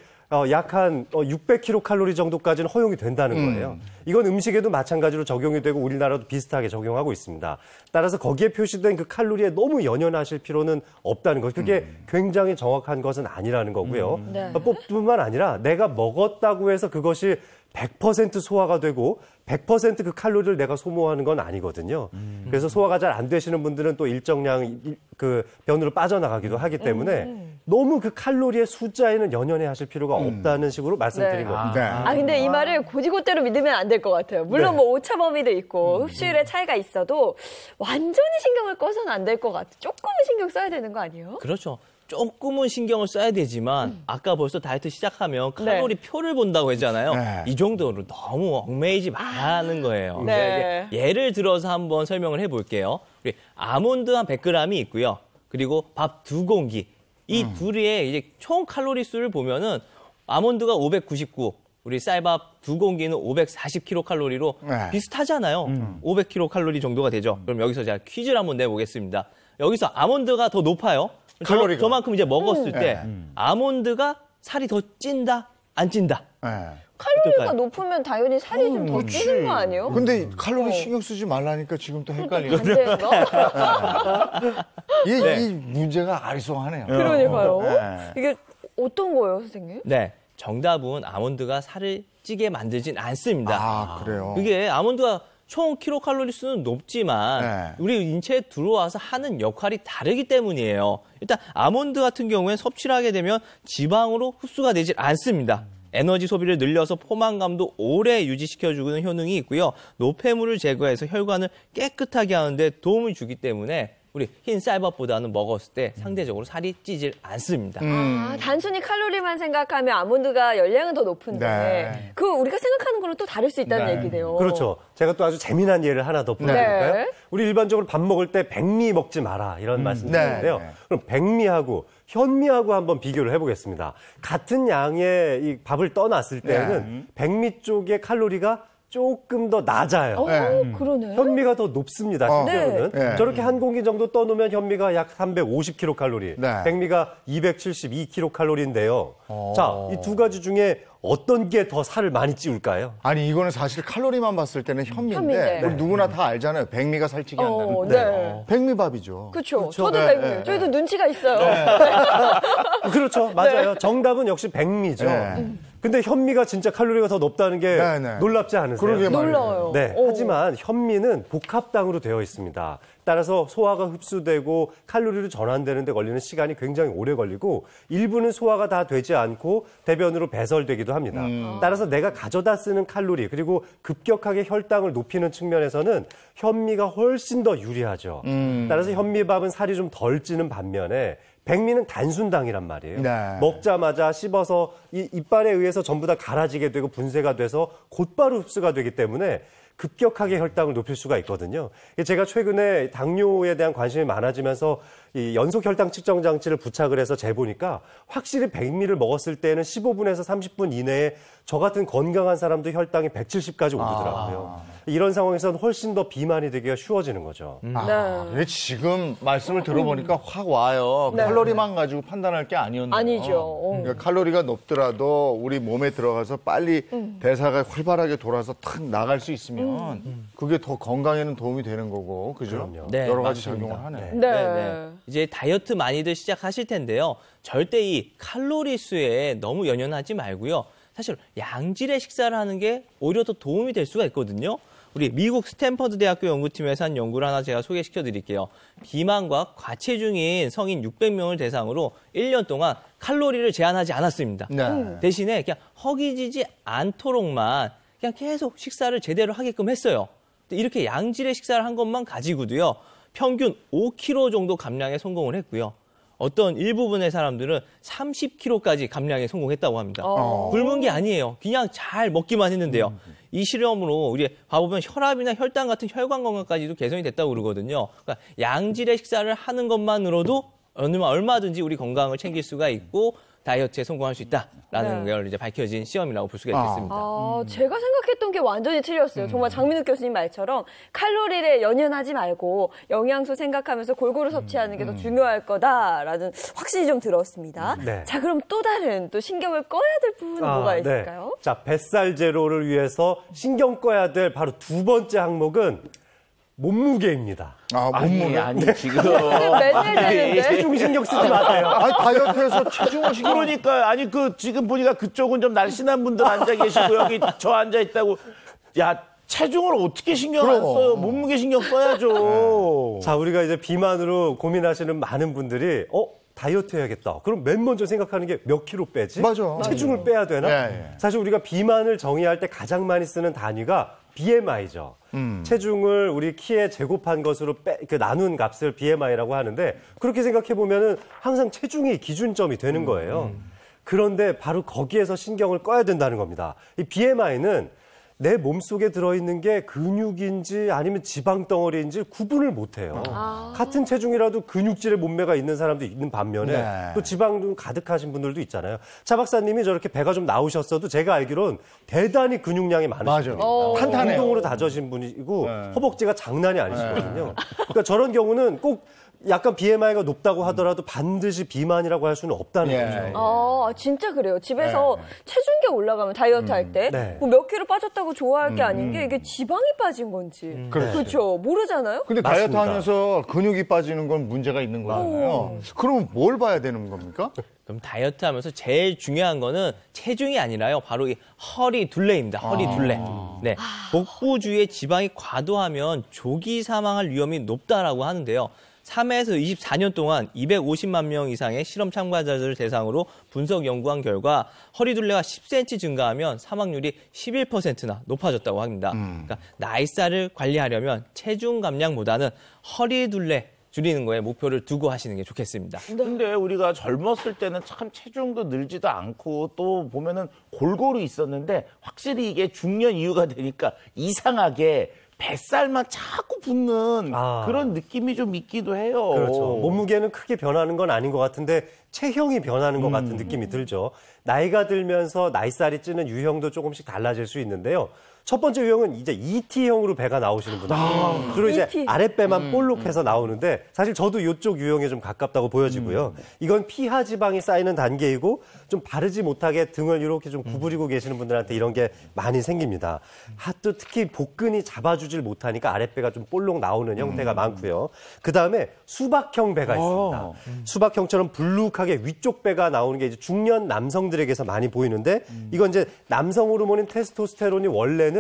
약 한 600kcal 정도까지는 허용이 된다는 거예요. 이건 음식에도 마찬가지로 적용이 되고 우리나라도 비슷하게 적용하고 있습니다. 따라서 거기에 표시된 그 칼로리에 너무 연연하실 필요는 없다는 것. 그게 굉장히 정확한 것은 아니라는 거고요. 네. 뿐만 아니라 내가 먹었다고 해서 그것이 100% 소화가 되고 100% 그 칼로리를 내가 소모하는 건 아니거든요. 그래서 소화가 잘 안 되시는 분들은 또 일정량 그 변으로 빠져나가기도 하기 때문에 너무 그 칼로리의 숫자에는 연연해 하실 필요가 없다는 식으로 말씀드린 겁니다. 네. 근데 이 말을 고지고대로 믿으면 안 될 것 같아요. 물론 뭐 오차 범위도 있고 흡수율의 차이가 있어도 완전히 신경을 꺼서는 안 될 것 같아요. 조금은 신경 써야 되는 거 아니에요? 그렇죠. 조금은 신경을 써야 되지만 아까 벌써 다이어트 시작하면 칼로리 표를 본다고 했잖아요. 네. 이 정도로 너무 얽매이지 말라는 거예요. 네. 그러니까 이제 예를 들어서 한번 설명을 해볼게요. 우리 아몬드 한 100g이 있고요. 그리고 밥 2공기. 이 둘의 이제 총 칼로리 수를 보면은 아몬드가 599, 우리 쌀밥 2공기는 540kcal로 네. 비슷하잖아요. 500kcal 정도가 되죠. 그럼 여기서 제가 퀴즈를 한번 내보겠습니다. 여기서 아몬드가 더 높아요. 칼로리가. 저만큼 이제 먹었을 때 네. 아몬드가 살이 더 찐다, 안 찐다? 네. 칼로리가 어떨까요? 높으면 당연히 살이 좀 더 찌는 거 아니에요? 근데 칼로리 신경 쓰지 말라니까 지금 또 헷갈리네. 반대인가? 이 문제가 아리송하네요. 그러니까요. 네. 이게 어떤 거예요, 선생님? 네, 정답은 아몬드가 살을 찌게 만들진 않습니다. 아, 그래요? 그게 아몬드가 총 킬로칼로리 수는 높지만 네. 우리 인체에 들어와서 하는 역할이 다르기 때문이에요. 일단 아몬드 같은 경우엔 섭취를 하게 되면 지방으로 흡수가 되질 않습니다. 에너지 소비를 늘려서 포만감도 오래 유지시켜주는 효능이 있고요. 노폐물을 제거해서 혈관을 깨끗하게 하는데 도움을 주기 때문에 우리 흰 쌀밥보다는 먹었을 때 상대적으로 살이 찌질 않습니다. 단순히 칼로리만 생각하면 아몬드가 열량은 더 높은데 네. 그 우리가 생각하는 거랑 또 다를 수 있다는 네. 얘기네요. 그렇죠. 제가 또 아주 재미난 예를 하나 더 보여드릴까요? 네. 우리 일반적으로 밥 먹을 때 백미 먹지 마라 이런 말씀 드리는데요. 네. 그럼 백미하고 현미하고 한번 비교를 해보겠습니다. 같은 양의 이 밥을 떠났을 때는 백미 쪽의 칼로리가 조금 더 낮아요. 그러네. 현미가 더 높습니다, 실제로는. 네. 저렇게 한 공기 정도 떠놓으면 현미가 약 350kcal, 네. 백미가 272kcal인데요. 자, 이 두 가지 중에 어떤 게 더 살을 많이 찌울까요? 아니 이거는 사실 칼로리만 봤을 때는 현미인데 현미인데. 우리 누구나 다 알잖아요. 백미가 살찌게 한다는. 네. 백미밥이죠. 그렇죠. 저도 네, 백미. 네, 저희도 눈치가 있어요. 그렇죠. 맞아요. 정답은 역시 백미죠. 네. 근데 현미가 진짜 칼로리가 더 높다는 게 네, 네. 놀랍지 않으세요? 그러게 말이에요. 놀라워요. 네. 오. 하지만 현미는 복합당으로 되어 있습니다. 따라서 소화가 흡수되고 칼로리로 전환되는 데 걸리는 시간이 굉장히 오래 걸리고 일부는 소화가 다 되지 않고 대변으로 배설되기도 합니다. 따라서 내가 가져다 쓰는 칼로리 그리고 급격하게 혈당을 높이는 측면에서는 현미가 훨씬 더 유리하죠. 따라서 현미밥은 살이 좀 덜 찌는 반면에 백미는 단순당이란 말이에요. 네. 먹자마자 씹어서 이 이빨에 의해서 전부 다 갈아지게 되고 분쇄가 돼서 곧바로 흡수가 되기 때문에 급격하게 혈당을 높일 수가 있거든요. 제가 최근에 당뇨에 대한 관심이 많아지면서 이 연속 혈당 측정 장치를 부착을 해서 재보니까 확실히 백미를 먹었을 때는 15분에서 30분 이내에 저 같은 건강한 사람도 혈당이 170까지 오르더라고요. 이런 상황에서는 훨씬 더 비만이 되기가 쉬워지는 거죠. 이게 지금 말씀을 들어보니까 확 와요. 네. 칼로리만 가지고 판단할 게 아니었네요. 아니죠. 그러니까 칼로리가 높더라도 우리 몸에 들어가서 빨리 대사가 활발하게 돌아서 탁 나갈 수 있으면 그게 더 건강에는 도움이 되는 거고, 그죠? 그럼요. 네, 여러 가지 맞습니다. 작용을 하네. 네. 이제 다이어트 많이들 시작하실 텐데요. 절대 이 칼로리 수에 너무 연연하지 말고요. 사실 양질의 식사를 하는 게 오히려 더 도움이 될 수가 있거든요. 우리 미국 스탠퍼드 대학교 연구팀에서 한 연구를 하나 제가 소개시켜 드릴게요. 비만과 과체중인 성인 600명을 대상으로 1년 동안 칼로리를 제한하지 않았습니다. 네. 대신에 그냥 허기지지 않도록만 그냥 계속 식사를 제대로 하게끔 했어요. 이렇게 양질의 식사를 한 것만 가지고도요. 평균 5kg 정도 감량에 성공을 했고요. 어떤 일부분의 사람들은 30kg까지 감량에 성공했다고 합니다. 어. 굶은 게 아니에요. 그냥 잘 먹기만 했는데요. 이 실험으로 우리 봐보면 혈압이나 혈당 같은 혈관 건강까지도 개선이 됐다고 그러거든요. 그러니까 양질의 식사를 하는 것만으로도 얼마든지 우리 건강을 챙길 수가 있고 다이어트에 성공할 수 있다라는 걸 이제 밝혀진 시험이라고 볼 수가 있겠습니다. 제가 생각했던 게 완전히 틀렸어요. 정말 장민욱 교수님 말처럼 칼로리를 연연하지 말고 영양소 생각하면서 골고루 섭취하는 게 더 중요할 거다라는 확신이 좀 들었습니다. 네. 자, 그럼 또 다른 또 신경을 꺼야 될 부분은 뭐가 있을까요? 네. 자, 뱃살 제로를 위해서 신경 꺼야 될 바로 두 번째 항목은 몸무게입니다. 몸무게. 아니 지금 맨날 되는데. 체중 신경 쓰지 마세요. 다이어트에서 체중을 신경. 그러니까 아니 지금 보니까 그쪽은 좀 날씬한 분들 앉아 계시고 여기 저 앉아 있다고. 야, 체중을 어떻게 신경 안 써요? 몸무게 신경 써야죠. 자, 우리가 이제 비만으로 고민하시는 많은 분들이 다이어트 해야겠다. 그럼 맨 먼저 생각하는 게 몇 킬로 빼지? 맞아. 체중을 빼야 되나? 예. 사실 우리가 비만을 정의할 때 가장 많이 쓰는 단위가 BMI죠. 체중을 우리 키에 제곱한 것으로 나눈 값을 BMI라고 하는데 그렇게 생각해 보면은 항상 체중이 기준점이 되는 거예요. 그런데 바로 거기에서 신경을 꺼야 된다는 겁니다. 이 BMI는 내 몸속에 들어있는 게 근육인지 아니면 지방 덩어리인지 구분을 못해요. 같은 체중이라도 근육질의 몸매가 있는 사람도 있는 반면에 네. 또 지방도 가득하신 분들도 있잖아요. 차 박사님이 저렇게 배가 좀 나오셨어도 제가 알기로는 대단히 근육량이 많으시죠. 맞아요. 탄탄해요. 운동으로 다져진 분이고 허벅지가 장난이 아니시거든요. 그러니까 저런 경우는 꼭 약간 BMI가 높다고 하더라도 반드시 비만이라고 할 수는 없다는 거죠. 진짜 그래요. 집에서 체중계 올라가면 다이어트 할 때 네. 뭐 몇 킬로 빠졌다고 좋아할 게 아닌 게 이게 지방이 빠진 건지. 그렇죠. 모르잖아요. 근데 맞습니다. 다이어트 하면서 근육이 빠지는 건 문제가 있는 거잖아요. 그러면 뭘 봐야 되는 겁니까? 그럼 다이어트 하면서 제일 중요한 거는 체중이 아니라요. 바로 이 허리 둘레입니다. 허리 둘레. 네. 복부 주위에 지방이 과도하면 조기 사망할 위험이 높다라고 하는데요. 3회에서 24년 동안 250만 명 이상의 실험 참가자들을 대상으로 분석 연구한 결과 허리 둘레가 10cm 증가하면 사망률이 11%나 높아졌다고 합니다. 그러니까 나이살을 관리하려면 체중 감량보다는 허리 둘레 줄이는 거에 목표를 두고 하시는 게 좋겠습니다. 근데 우리가 젊었을 때는 참 체중도 늘지도 않고 또 보면은 골고루 있었는데 확실히 이게 중년 이후가 되니까 이상하게 뱃살만 자꾸 붙는 그런 느낌이 좀 있기도 해요. 그렇죠. 몸무게는 크게 변하는 건 아닌 것 같은데 체형이 변하는 것 같은 느낌이 들죠. 나이가 들면서 나이살이 찌는 유형도 조금씩 달라질 수 있는데요. 첫 번째 유형은 이제 ET형으로 배가 나오시는 분들. 주로 이제 ET. 아랫배만 볼록해서 나오는데 사실 저도 이쪽 유형에 좀 가깝다고 보여지고요. 이건 피하 지방이 쌓이는 단계이고 좀 바르지 못하게 등을 이렇게 좀 구부리고 계시는 분들한테 이런 게 많이 생깁니다. 또 특히 복근이 잡아주질 못하니까 아랫배가 좀 볼록 나오는 형태가 많고요. 그다음에 수박형 배가 있습니다. 수박형처럼 불룩하게 위쪽 배가 나오는 게 이제 중년 남성들에게서 많이 보이는데 이건 이제 남성 호르몬인 테스토스테론이 원래는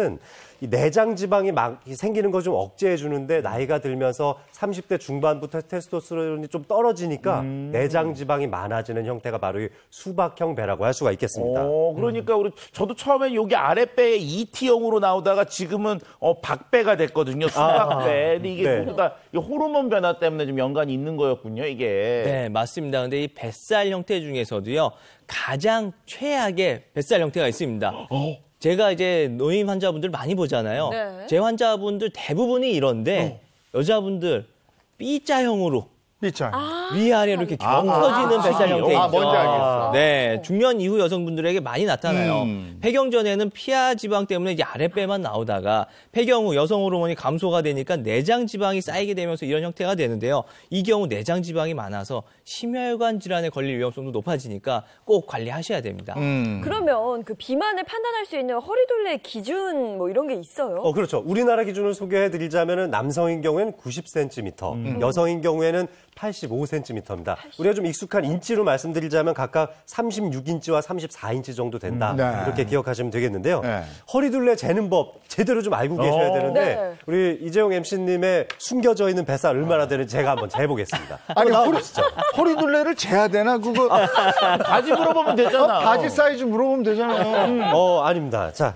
이 내장 지방이 막 생기는 거 좀 억제해 주는데 나이가 들면서 30대 중반부터 테스토스테론이 좀 떨어지니까 내장 지방이 많아지는 형태가 바로 이 수박형 배라고 할 수가 있겠습니다. 그러니까 저도 처음에 여기 아랫배에 ET형으로 나오다가 지금은 박배가 됐거든요. 수박배. 근데 이게 모두 다 호르몬 변화 때문에 좀 연관이 있는 거였군요, 이게. 네, 맞습니다. 근데 이 뱃살 형태 중에서도요, 가장 최악의 뱃살 형태가 있습니다. 제가 이제 노인 환자분들 많이 보잖아요. 네. 제 환자분들 대부분이 이런데 여자분들 B자형으로 위아래로 이렇게 경커지는 뱃살 형태 있죠. 뭔지 알겠어. 네, 중년 이후 여성분들에게 많이 나타나요. 폐경 전에는 피하 지방 때문에 이제 아랫배만 나오다가 폐경 후 여성 호르몬이 감소가 되니까 내장 지방이 쌓이게 되면서 이런 형태가 되는데요. 이 경우 내장 지방이 많아서 심혈관 질환에 걸릴 위험성도 높아지니까 꼭 관리하셔야 됩니다. 그러면 그 비만을 판단할 수 있는 허리둘레 기준 뭐 이런 게 있어요? 그렇죠. 우리나라 기준을 소개해 드리자면은 남성인 경우에는 90cm, 여성인 경우에는 85cm입니다. 우리가 좀 익숙한 인치로 말씀드리자면 각각 36인치와 34인치 정도 된다. 네. 이렇게 기억하시면 되겠는데요. 네. 허리둘레 재는 법 제대로 좀 알고 계셔야 되는데 네. 우리 이재용 MC님의 숨겨져 있는 뱃살 얼마나 되는지 제가 한번 재보겠습니다. 아니, 허리둘레를 재야 되나? 그거 바지 물어보면 되잖아. 바지 사이즈 물어보면 되잖아요. 아닙니다. 자,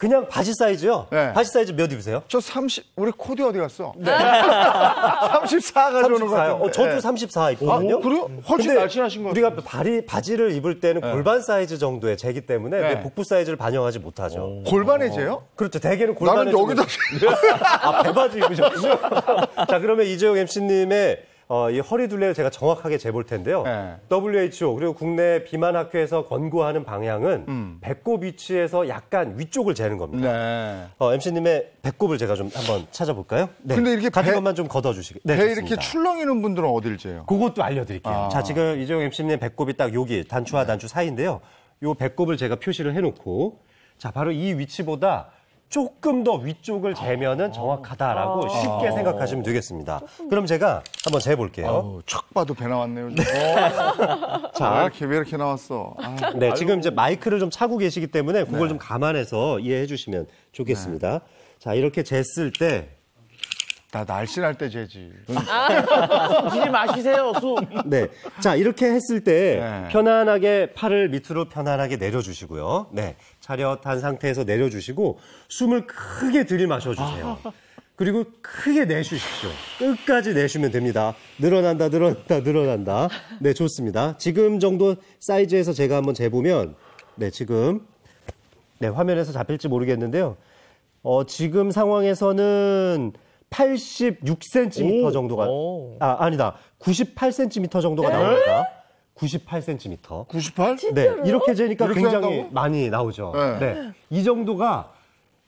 그냥 바지 사이즈요. 네. 바지 사이즈 몇 입으세요? 저 30, 우리 코디 어디 갔어? 네. 34 가져오는 거 34요. 같은데. 저도 34 입거든요. 그래요? 훨씬 근데 날씬하신 거 우리가 바지를 입을 때는 골반 사이즈 정도의 재기 때문에 네. 내 복부 사이즈를 반영하지 못하죠. 골반에 재요? 그렇죠. 대개는 나는 골반에 여기다. 배바지 입으셨군요. 자, 그러면 이재용 MC님의 이 허리 둘레를 제가 정확하게 재볼 텐데요. 네. WHO 그리고 국내 비만 학회에서 권고하는 방향은 배꼽 위치에서 약간 위쪽을 재는 겁니다. 네. MC님의 배꼽을 제가 좀 한번 찾아볼까요? 네. 근데 이렇게 같은 배- 것만 좀 걷어주시게. 배 네, 이렇게 좋습니다. 출렁이는 분들은 어딜 재요? 그것도 알려드릴게요. 아. 자, 지금 이재용 MC님 배꼽이 딱 여기 단추와 단추 사이인데요. 요 배꼽을 제가 표시를 해놓고, 자, 바로 이 위치보다 조금 더 위쪽을 재면은 정확하다라고 쉽게 생각하시면 되겠습니다. 그럼 제가 한번 재볼게요. 척 봐도 배 나왔네요. 왜 자, 이렇게 나왔어? 아, 네, 지금 이제 마이크를 좀 차고 계시기 때문에 그걸 좀 감안해서 이해해 주시면 좋겠습니다. 자, 이렇게 쟀을 때, 나 날씬할 때 재지. 숨 마시세요, 숨. 네. 자, 이렇게 했을 때 네. 편안하게 팔을 밑으로 편안하게 내려주시고요. 네. 차렷한 상태에서 내려주시고 숨을 크게 들이마셔주세요. 그리고 크게 내쉬십시오. 끝까지 내쉬면 됩니다. 늘어난다, 늘어난다, 늘어난다. 네, 좋습니다. 지금 정도 사이즈에서 제가 한번 재보면, 네, 지금, 네, 화면에서 잡힐지 모르겠는데요. 지금 상황에서는 86cm 정도가, 아니다. 98cm 정도가 나옵니다. 98cm. 98? 네, 이렇게 재니까 이렇게 굉장히 한다고? 많이 나오죠. 네. 네. 이 정도가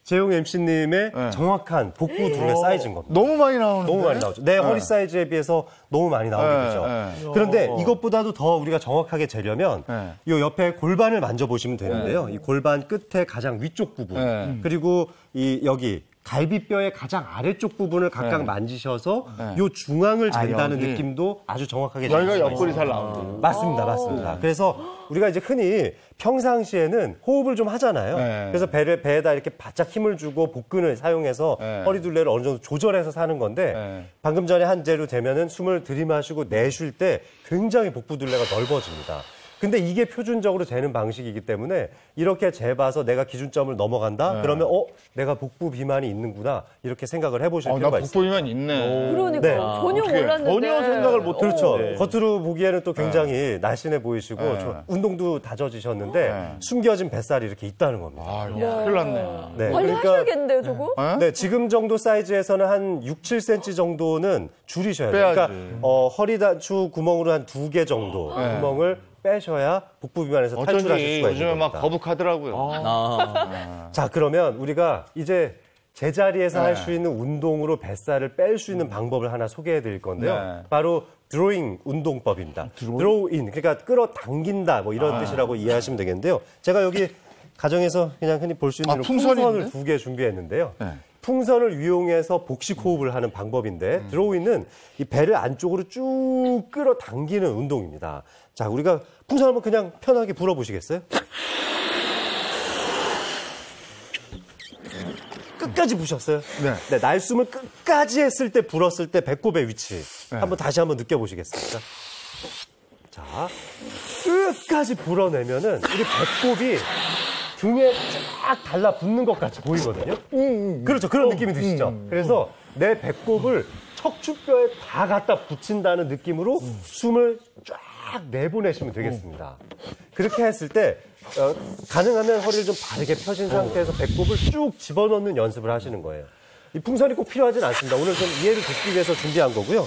재용 MC님의 네. 정확한 복부 둘레 사이즈인 겁니다. 너무 많이 나오는데. 너무 많이 나오죠. 내 허리 사이즈에 비해서 너무 많이 나오게 네, 되죠. 네. 그런데 이것보다도 더 우리가 정확하게 재려면 네. 이 옆에 골반을 만져보시면 되는데요. 이 골반 끝에 가장 위쪽 부분 네. 그리고 이 여기 갈비뼈의 가장 아래쪽 부분을 각각 네. 만지셔서 이 중앙을 잰다는 여기? 느낌도 아주 정확하게 여기가 재실 수가 옆구리 있습니다. 살 나오는데. 맞습니다, 맞습니다. 그래서 우리가 이제 흔히 평상시에는 호흡을 좀 하잖아요. 네. 그래서 배에다 이렇게 바짝 힘을 주고 복근을 사용해서 네. 허리 둘레를 어느 정도 조절해서 사는 건데 네. 방금 전에 한 재로 되면은 숨을 들이마시고 내쉴 때 굉장히 복부 둘레가 넓어집니다. 근데 이게 표준적으로 재는 방식이기 때문에 이렇게 재봐서 내가 기준점을 넘어간다? 그러면 내가 복부 비만이 있는구나 이렇게 생각을 해보실 나 필요가 있습니다. 복부비만 있네. 그러니까 네. 전혀 어떻게, 몰랐는데. 전혀 생각을 못 그렇죠. 네. 겉으로 보기에는 또 굉장히 날씬해 보이시고 네. 운동도 다져지셨는데 네. 숨겨진 뱃살이 이렇게 있다는 겁니다. 아, 이거 큰일 났네. 네. 관리 하셔야겠는데요, 저거? 네, 지금 정도 사이즈에서는 한 6, 7cm 정도는 줄이셔야 돼요. 빼야지. 그러니까 허리 단추 구멍으로 한 2개 정도 구멍을 빼셔야 복부 비만에서 탈출하실 어쩐지 수가 있는 요즘에 막 겁니다. 거북하더라고요. 자, 그러면 우리가 이제 제자리에서 할 수 있는 운동으로 뱃살을 뺄 수 있는 방법을 하나 소개해 드릴 건데요. 네. 바로 드로잉 운동법입니다. 드로우인, 그러니까 끌어당긴다 뭐 이런 뜻이라고 이해하시면 되겠는데요. 제가 여기 가정에서 그냥 흔히 볼 수 있는 풍선이 풍선을 있네? 2개 준비했는데요. 네. 풍선을 이용해서 복식 호흡을 하는 방법인데 드로우인은 이 배를 안쪽으로 쭉 끌어당기는 운동입니다. 자, 우리가 풍선 한번 그냥 편하게 불어보시겠어요? 끝까지 부셨어요? 네. 날숨을 끝까지 했을 때 불었을 때 배꼽의 위치 다시 한번 느껴보시겠습니까? 자, 끝까지 불어내면은 우리 배꼽이 등에 쫙 달라붙는 것 같이 보이거든요. 그렇죠. 그런 느낌이 드시죠? 그래서 내 배꼽을 척추뼈에 다 갖다 붙인다는 느낌으로 숨을 쫙 내보내시면 되겠습니다. 그렇게 했을 때 가능하면 허리를 좀 바르게 펴신 상태에서 배꼽을 쭉 집어넣는 연습을 하시는 거예요. 이 풍선이 꼭 필요하진 않습니다. 오늘 좀 이해를 돕기 위해서 준비한 거고요.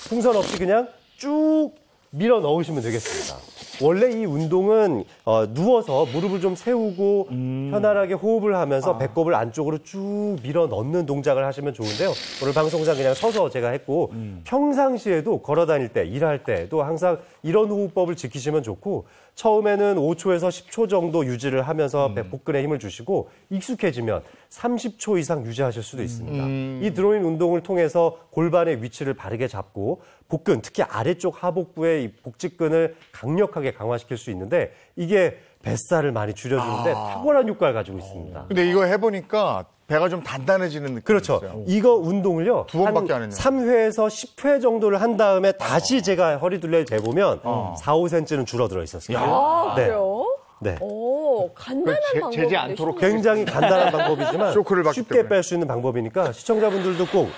풍선 없이 그냥 쭉 밀어 넣으시면 되겠습니다. 원래 이 운동은 누워서 무릎을 좀 세우고 편안하게 호흡을 하면서 배꼽을 안쪽으로 쭉 밀어 넣는 동작을 하시면 좋은데요. 오늘 방송상 그냥 서서 제가 했고 평상시에도 걸어 다닐 때, 일할 때도 항상 이런 호흡법을 지키시면 좋고 처음에는 5초에서 10초 정도 유지를 하면서 복근에 힘을 주시고 익숙해지면 30초 이상 유지하실 수도 있습니다. 이 드로잉 운동을 통해서 골반의 위치를 바르게 잡고 복근, 특히 아래쪽 하복부의 이 복직근을 강력하게 강화시킬 수 있는데 이게 뱃살을 많이 줄여주는데 탁월한 효과를 가지고 있습니다. 근데 이거 해보니까 배가 좀 단단해지는 느낌이 그렇죠. 있어요. 이거 운동을요. 두 번밖에 안 했네요. 3회에서 10회 정도를 한 다음에 다시 제가 허리 둘레를 재보면 4, 5cm는 줄어들어 있었어요. 아, 네. 그래요? 네. 오. 간단한 방법. 재지 않도록 굉장히 간단한 방법이지만 쇼크를 받기 쉽게 때문에. 뺄 수 있는 방법이니까 시청자분들도 꼭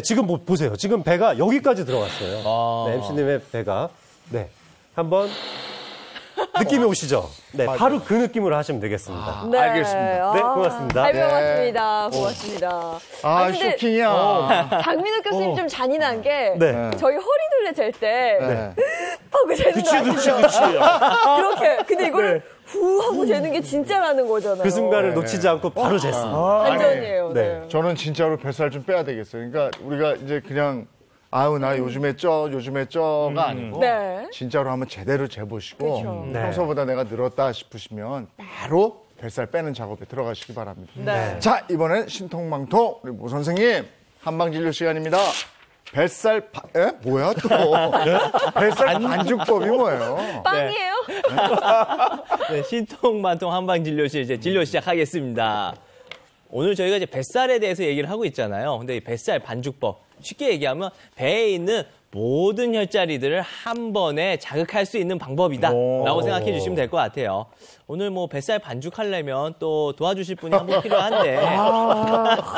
지금 보세요. 지금 배가 여기까지 들어갔어요. 네, MC님의 배가 한번 느낌이 오시죠? 네, 맞아요. 바로 그 느낌으로 하시면 되겠습니다. 네. 알겠습니다. 네, 고맙습니다. 잘 배워봤습니다. 고맙습니다. 근데 쇼킹이야. 장민호 교수님 좀 잔인한 게 네. 저희 허리둘레 잴 때 네. 하고 재는 거 아시죠? 그렇게. 근데 이거를 후 하고 재는 게 진짜라는 거잖아요. 그 순간을 놓치지 않고 바로 쟀습니다. 반전이에요. 네. 네. 저는 진짜로 뱃살 좀 빼야 되겠어요. 그러니까 우리가 이제 그냥 아우 나 요즘에 쪄가 아니고 네. 진짜로 한번 제대로 재보시고 그렇죠. 네. 평소보다 내가 늘었다 싶으시면 바로 뱃살 빼는 작업에 들어가시기 바랍니다. 네. 자, 이번엔 신통망통 우리 모 선생님 한방진료 시간입니다. 뱃살 뭐야 또? 뱃살 반죽법이 뭐예요? 빵이에요? 네, 신통만통 한방진료실 이제 진료 시작하겠습니다. 오늘 저희가 이제 뱃살에 대해서 얘기를 하고 있잖아요. 근데 이 뱃살 반죽법 쉽게 얘기하면 배에 있는 모든 혈자리들을 한 번에 자극할 수 있는 방법이다라고 생각해 주시면 될 것 같아요. 오늘 뭐 뱃살 반죽하려면 또 도와주실 분이 한 분 필요한데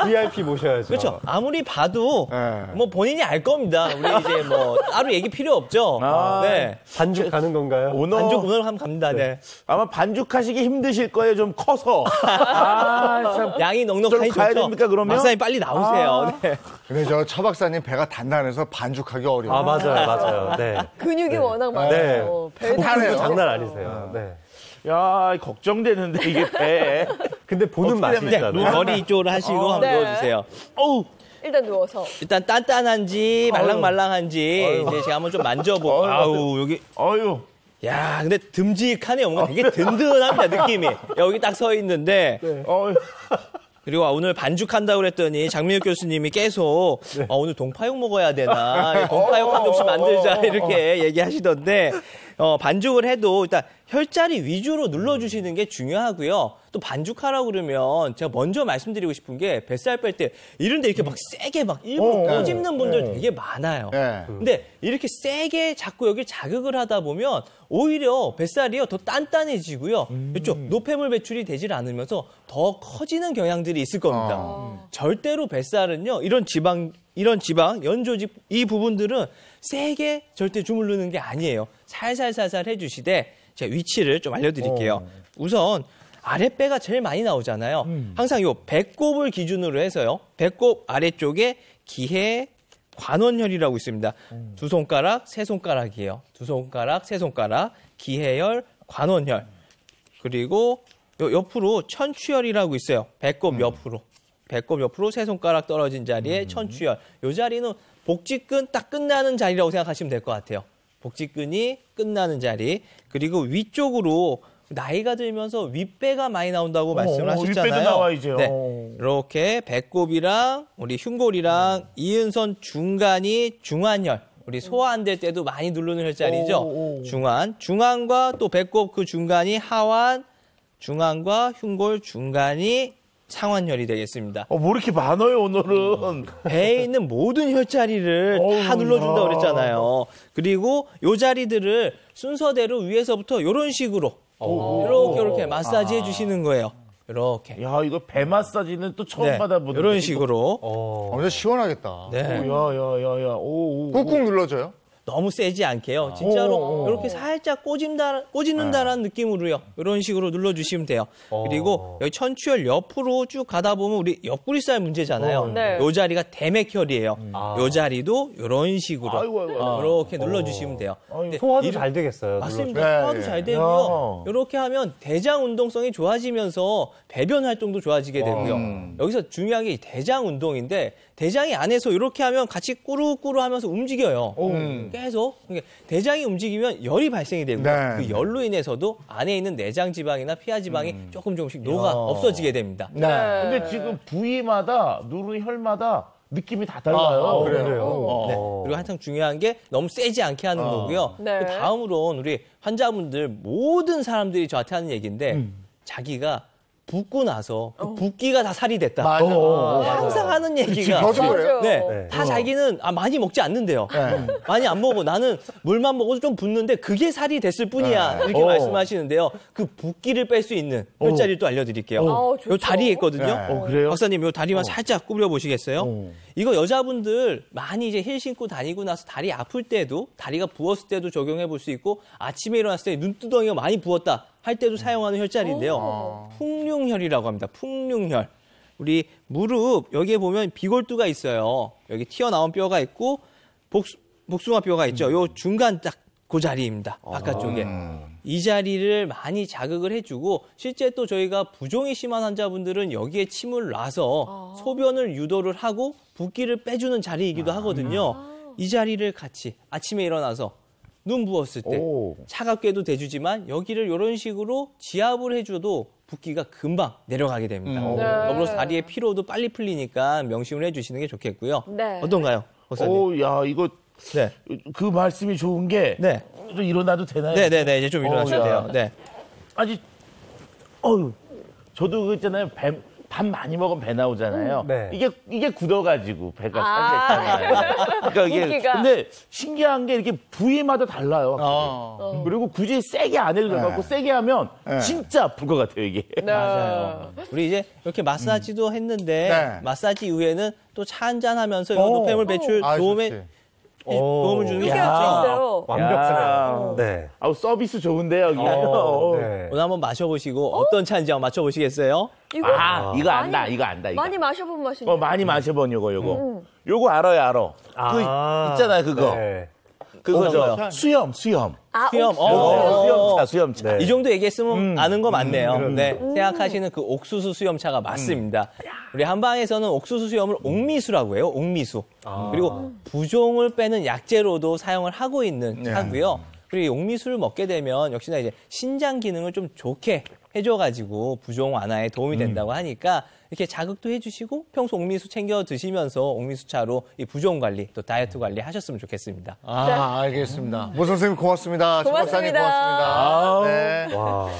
VIP 모셔야죠. 그렇죠. 아무리 봐도 네. 뭐 본인이 알 겁니다. 우리 이제 뭐 따로 얘기 필요 없죠. 네. 반죽 가는 건가요? 반죽 오늘 한번 갑니다. 네. 아마 반죽하시기 힘드실 거예요. 좀 커서. 참. 양이 넉넉하니 좀 가야 좋죠. 됩니까, 그러면? 박사님 빨리 나오세요. 네. 근데 저 차 박사님 배가 단단해서 반죽하기 어려워요. 맞아요. 네. 근육이 워낙 많아서 배도 탄탄해요. 장난 아니세요. 네. 야, 걱정되는데 이게 배. 근데 보는 맛이 되면- 네, 있잖아요. 머리 이쪽으로 하시고 한번 네. 누워주세요. 어우, 일단 누워서. 일단 단단한지 말랑말랑한지 이제 제가 한번 좀 만져보고. 아우, 여기. 어유. 야, 근데 듬직하네요. 뭔가 되게 든든합니다, 느낌이. 여기 딱 서 있는데. 어유. 그리고 오늘 반죽한다고 그랬더니 장민혁 교수님이 계속 오늘 동파육 먹어야 되나 동파육 한 접시 만들자 이렇게 얘기하시던데 반죽을 해도 일단 혈자리 위주로 눌러주시는 게 중요하고요. 또 반죽하라고 그러면 제가 먼저 말씀드리고 싶은 게 뱃살 뺄 때 이런 데 이렇게 막 세게 막 일부러 꼬집는 분들 되게 많아요. 네. 근데 이렇게 세게 자꾸 여기 자극을 하다 보면 오히려 뱃살이요 더 단단해지고요. 이쪽 노폐물 배출이 되질 않으면서 더 커지는 경향들이 있을 겁니다. 절대로 뱃살은요 이런 지방, 연조직 이 부분들은 세게 절대 주물르는 게 아니에요. 살살살살 해주시되 제가 위치를 좀 알려드릴게요. 우선 아랫배가 제일 많이 나오잖아요. 항상 요 배꼽을 기준으로 해서요. 배꼽 아래쪽에 기해 관원혈이라고 있습니다. 두 손가락, 세 손가락이에요. 두 손가락, 세 손가락, 기해혈, 관원혈. 그리고 요 옆으로 천추혈이라고 있어요. 배꼽 옆으로. 배꼽 옆으로 세 손가락 떨어진 자리에 천추혈. 요 자리는 복직근 딱 끝나는 자리라고 생각하시면 될 것 같아요. 복직근이 끝나는 자리. 그리고 위쪽으로 나이가 들면서 윗배가 많이 나온다고 말씀을 하셨잖아요. 윗배도 나와야죠. 네. 이렇게 배꼽이랑 우리 흉골이랑 이은선 중간이 중환혈. 우리 소화 안 될 때도 많이 누르는 혈자리죠. 중환과 또 배꼽 그 중간이 하환, 중환과 흉골 중간이 상환혈이 되겠습니다. 뭐 이렇게 많아요, 오늘은. 배에 있는 모든 혈자리를 다 눌러준다고 그랬잖아요. 그리고 요 자리들을 순서대로 위에서부터 이런 식으로 이렇게 마사지 해주시는 거예요. 이렇게. 야, 이거 배 마사지는 또 처음 받아보는. 이런 식으로. 완전 시원하겠다. 네. 야. 오. 꾹꾹 눌러줘요? 너무 세지 않게요. 진짜로 이렇게 살짝 꼬집는다라는 느낌으로요. 이런 식으로 눌러주시면 돼요. 그리고 여기 천추혈 옆으로 쭉 가다 보면 우리 옆구리살 문제잖아요. 네. 이 자리가 대맥혈이에요. 이 자리도 이런 식으로 아이고. 이렇게 눌러주시면 돼요. 근데 소화도 이런- 잘 되겠어요. 맞습니다. 네, 소화도 예. 잘 되고요. 이렇게 하면 대장 운동성이 좋아지면서 배변 활동도 좋아지게 되고요. 여기서 중요한 게 이 대장 운동인데 대장이 안에서 이렇게 하면 같이 꾸루꾸루 하면서 움직여요. 계속. 그러니까 대장이 움직이면 열이 발생이 되고요. 네. 그 열로 인해서도 안에 있는 내장 지방이나 피하 지방이 조금씩 녹아 없어지게 됩니다. 네. 근데 지금 부위마다 누르는 혈마다 느낌이 다 달라요. 그래요? 네. 그리고 항상 중요한 게 너무 세지 않게 하는 거고요. 네. 그 다음으로는 우리 환자분들 모든 사람들이 저한테 하는 얘기인데 자기가 붓고 나서 그 붓기가 다 살이 됐다. 맞아. 항상 하는 얘기가. 저도 그래요. 네, 다 자기는 많이 먹지 않는데요. 많이 안 먹어. 나는 물만 먹어도 좀 붓는데 그게 살이 됐을 뿐이야. 이렇게 말씀하시는데요. 그 붓기를 뺄 수 있는 혈자리를 또 알려드릴게요. 좋죠. 요 다리에 있거든요. 그래요? 박사님, 요 다리만 살짝 구부려 보시겠어요? 이거 여자분들 많이 이제 힐 신고 다니고 나서 다리 아플 때도, 다리가 부었을 때도 적용해 볼 수 있고, 아침에 일어났을 때 눈두덩이가 많이 부었다 할 때도 사용하는 혈자리인데요. 풍룡혈이라고 합니다. 풍룡혈. 우리 무릎 여기에 보면 비골두가 있어요. 여기 튀어나온 뼈가 있고 복숭아 뼈가 있죠. 요 중간 딱 그 자리입니다. 바깥쪽에. 이 자리를 많이 자극을 해주고, 실제 또 저희가 부종이 심한 환자분들은 여기에 침을 놔서 소변을 유도를 하고 붓기를 빼주는 자리이기도 하거든요. 이 자리를 같이 아침에 일어나서 눈 부었을 때 차갑게도 대주지만 여기를 이런 식으로 지압을 해줘도 붓기가 금방 내려가게 됩니다. 더불어서 다리의 피로도 빨리 풀리니까 명심을 해주시는 게 좋겠고요. 네. 어떤가요, 박사님? 야, 이거 네. 그 말씀이 좋은 게 네. 좀 일어나도 되나요? 네네네, 이제 좀 일어나셔야 돼요. 네. 아니, 저도 그 있잖아요. 밥 많이 먹으면 배 나오잖아요. 네. 이게 굳어가지고 배가 살겠잖아요. 그러니까 이게 붓기가. 근데 신기한 게 이렇게 부위마다 달라요. 그리고 굳이 세게 안 해도 돼갖고 세게 하면 진짜 아플 것 같아요 이게. 맞아요. 우리 이제 이렇게 마사지도 했는데 네. 마사지 이후에는 또 차 한잔 하면서 노폐물 배출 도움을 주는 게 이렇게 좋죠. 있어요. 완벽하네요. 네. 아우 서비스 좋은데 여기. 네. 오늘 한번 마셔보시고 어떤 차인지 한번 맞춰보시겠어요? 이거 이거 안다. 이거 안다. 이거. 많이 마셔본 맛인데. 많이 마셔본 요거. 요거 알아요. 그 있잖아요 그거. 네. 그거죠. 수염. 수염. 수염차. 이 정도 얘기했으면 아는 거 맞네요. 네, 생각하시는 그 옥수수 수염차가 맞습니다. 우리 한방에서는 옥수수 수염을 옥미수라고 해요. 옥미수. 그리고 부종을 빼는 약재로도 사용을 하고 있는 차고요. 그리고 이 옥미수를 먹게 되면 역시나 이제 신장 기능을 좀 좋게 해줘가지고 부종 완화에 도움이 된다고 하니까 이렇게 자극도 해주시고 평소 옥미수 챙겨 드시면서 옥미수차로 이 부종 관리 또 다이어트 관리 하셨으면 좋겠습니다. 알겠습니다. 모 선생님 고맙습니다. 조 박사님 고맙습니다. 네. 와.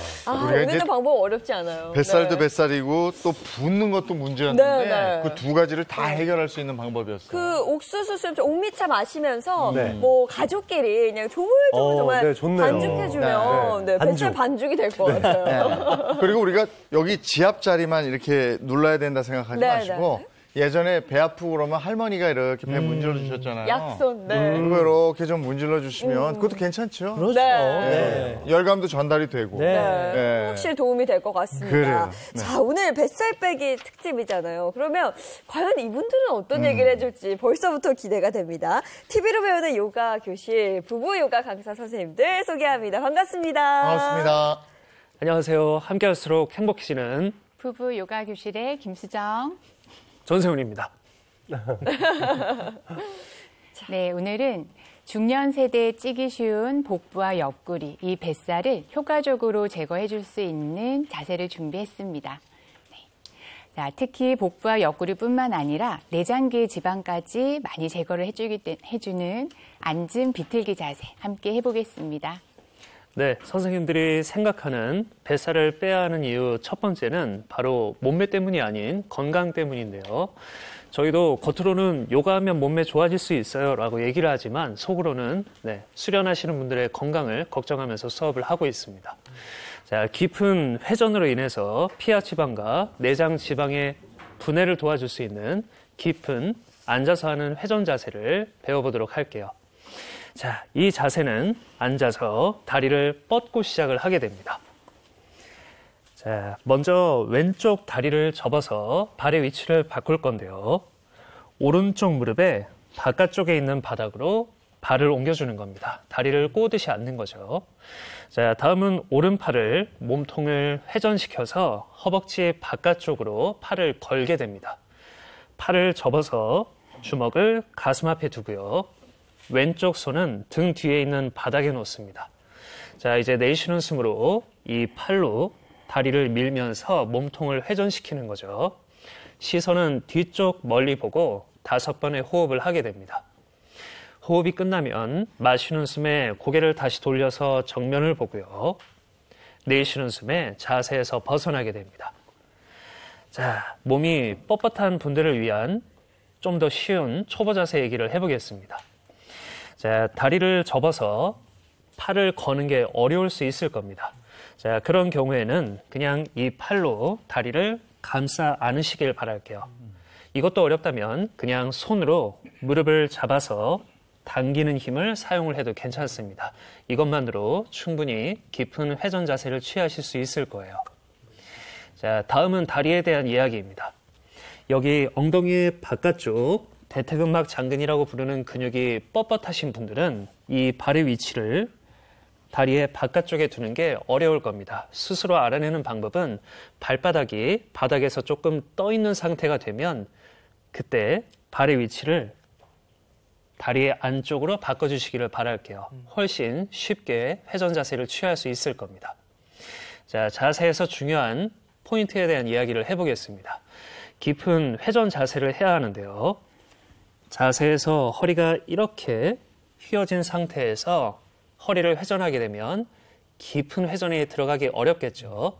우리가 이제 오늘도 방법 어렵지 않아요. 뱃살도 네. 뱃살이고 또 붓는 것도 문제였는데 네. 그 두 가지를 다 해결할 수 있는 방법이었어요. 그 옥수수 수염, 옥미차 마시면서 네. 뭐 가족끼리 그냥 조물조물 정말 네, 좋네요. 반죽해주면 네, 반죽. 뱃살 반죽이 될 것 같아요. 그리고 우리가 여기 지압 자리만 이렇게 눌러야 된다 생각하지 네, 마시고 예전에 배 아프고 그러면 할머니가 이렇게 배 문질러 주셨잖아요. 약손. 네. 그거 이렇게 좀 문질러 주시면 그것도 괜찮죠. 그렇죠. 네. 열감도 전달이 되고. 네. 네. 확실히 도움이 될 것 같습니다. 그래요. 네. 자, 오늘 뱃살 빼기 특집이잖아요. 그러면 과연 이분들은 어떤 얘기를 해줄지 벌써부터 기대가 됩니다. TV로 배우는 요가 교실 부부 요가 강사 선생님들 소개합니다. 반갑습니다. 반갑습니다. 안녕하세요. 함께할수록 행복해지는 부부 요가 교실의 김수정. 전세훈입니다. 네, 오늘은 중년 세대에 찌기 쉬운 복부와 옆구리, 이 뱃살을 효과적으로 제거해 줄 수 있는 자세를 준비했습니다. 네. 자, 특히 복부와 옆구리뿐만 아니라 내장계 지방까지 많이 제거를 해주는 앉은 비틀기 자세 함께 해보겠습니다. 네, 선생님들이 생각하는 뱃살을 빼야 하는 이유 첫 번째는 바로 몸매 때문이 아닌 건강 때문인데요. 저희도 겉으로는 요가하면 몸매 좋아질 수 있어요 라고 얘기를 하지만 속으로는 수련하시는 분들의 건강을 걱정하면서 수업을 하고 있습니다. 자, 깊은 회전으로 인해서 피하 지방과 내장 지방의 분해를 도와줄 수 있는 깊은 앉아서 하는 회전 자세를 배워보도록 할게요. 자, 이 자세는 앉아서 다리를 뻗고 시작을 하게 됩니다. 자, 먼저 왼쪽 다리를 접어서 발의 위치를 바꿀 건데요. 오른쪽 무릎에 바깥쪽에 있는 바닥으로 발을 옮겨주는 겁니다. 다리를 꼬듯이 앉는 거죠. 자, 다음은 오른팔을 몸통을 회전시켜서 허벅지 바깥쪽으로 팔을 걸게 됩니다. 팔을 접어서 주먹을 가슴 앞에 두고요. 왼쪽 손은 등 뒤에 있는 바닥에 놓습니다. 자, 이제 내쉬는 숨으로 이 팔로 다리를 밀면서 몸통을 회전시키는 거죠. 시선은 뒤쪽 멀리 보고 5번의 호흡을 하게 됩니다. 호흡이 끝나면 마시는 숨에 고개를 다시 돌려서 정면을 보고요. 내쉬는 숨에 자세에서 벗어나게 됩니다. 자, 몸이 뻣뻣한 분들을 위한 좀 더 쉬운 초보 자세 얘기를 해보겠습니다. 자, 다리를 접어서 팔을 거는 게 어려울 수 있을 겁니다. 자, 그런 경우에는 그냥 이 팔로 다리를 감싸 안으시길 바랄게요. 이것도 어렵다면 그냥 손으로 무릎을 잡아서 당기는 힘을 사용을 해도 괜찮습니다. 이것만으로 충분히 깊은 회전 자세를 취하실 수 있을 거예요. 자, 다음은 다리에 대한 이야기입니다. 여기 엉덩이의 바깥쪽 대퇴근막 장근이라고 부르는 근육이 뻣뻣하신 분들은 이 발의 위치를 다리의 바깥쪽에 두는 게 어려울 겁니다. 스스로 알아내는 방법은 발바닥이 바닥에서 조금 떠 있는 상태가 되면 그때 발의 위치를 다리의 안쪽으로 바꿔주시기를 바랄게요. 훨씬 쉽게 회전 자세를 취할 수 있을 겁니다. 자, 자세에서 중요한 포인트에 대한 이야기를 해보겠습니다. 깊은 회전 자세를 해야 하는데요. 자세에서 허리가 이렇게 휘어진 상태에서 허리를 회전하게 되면 깊은 회전이 들어가기 어렵겠죠.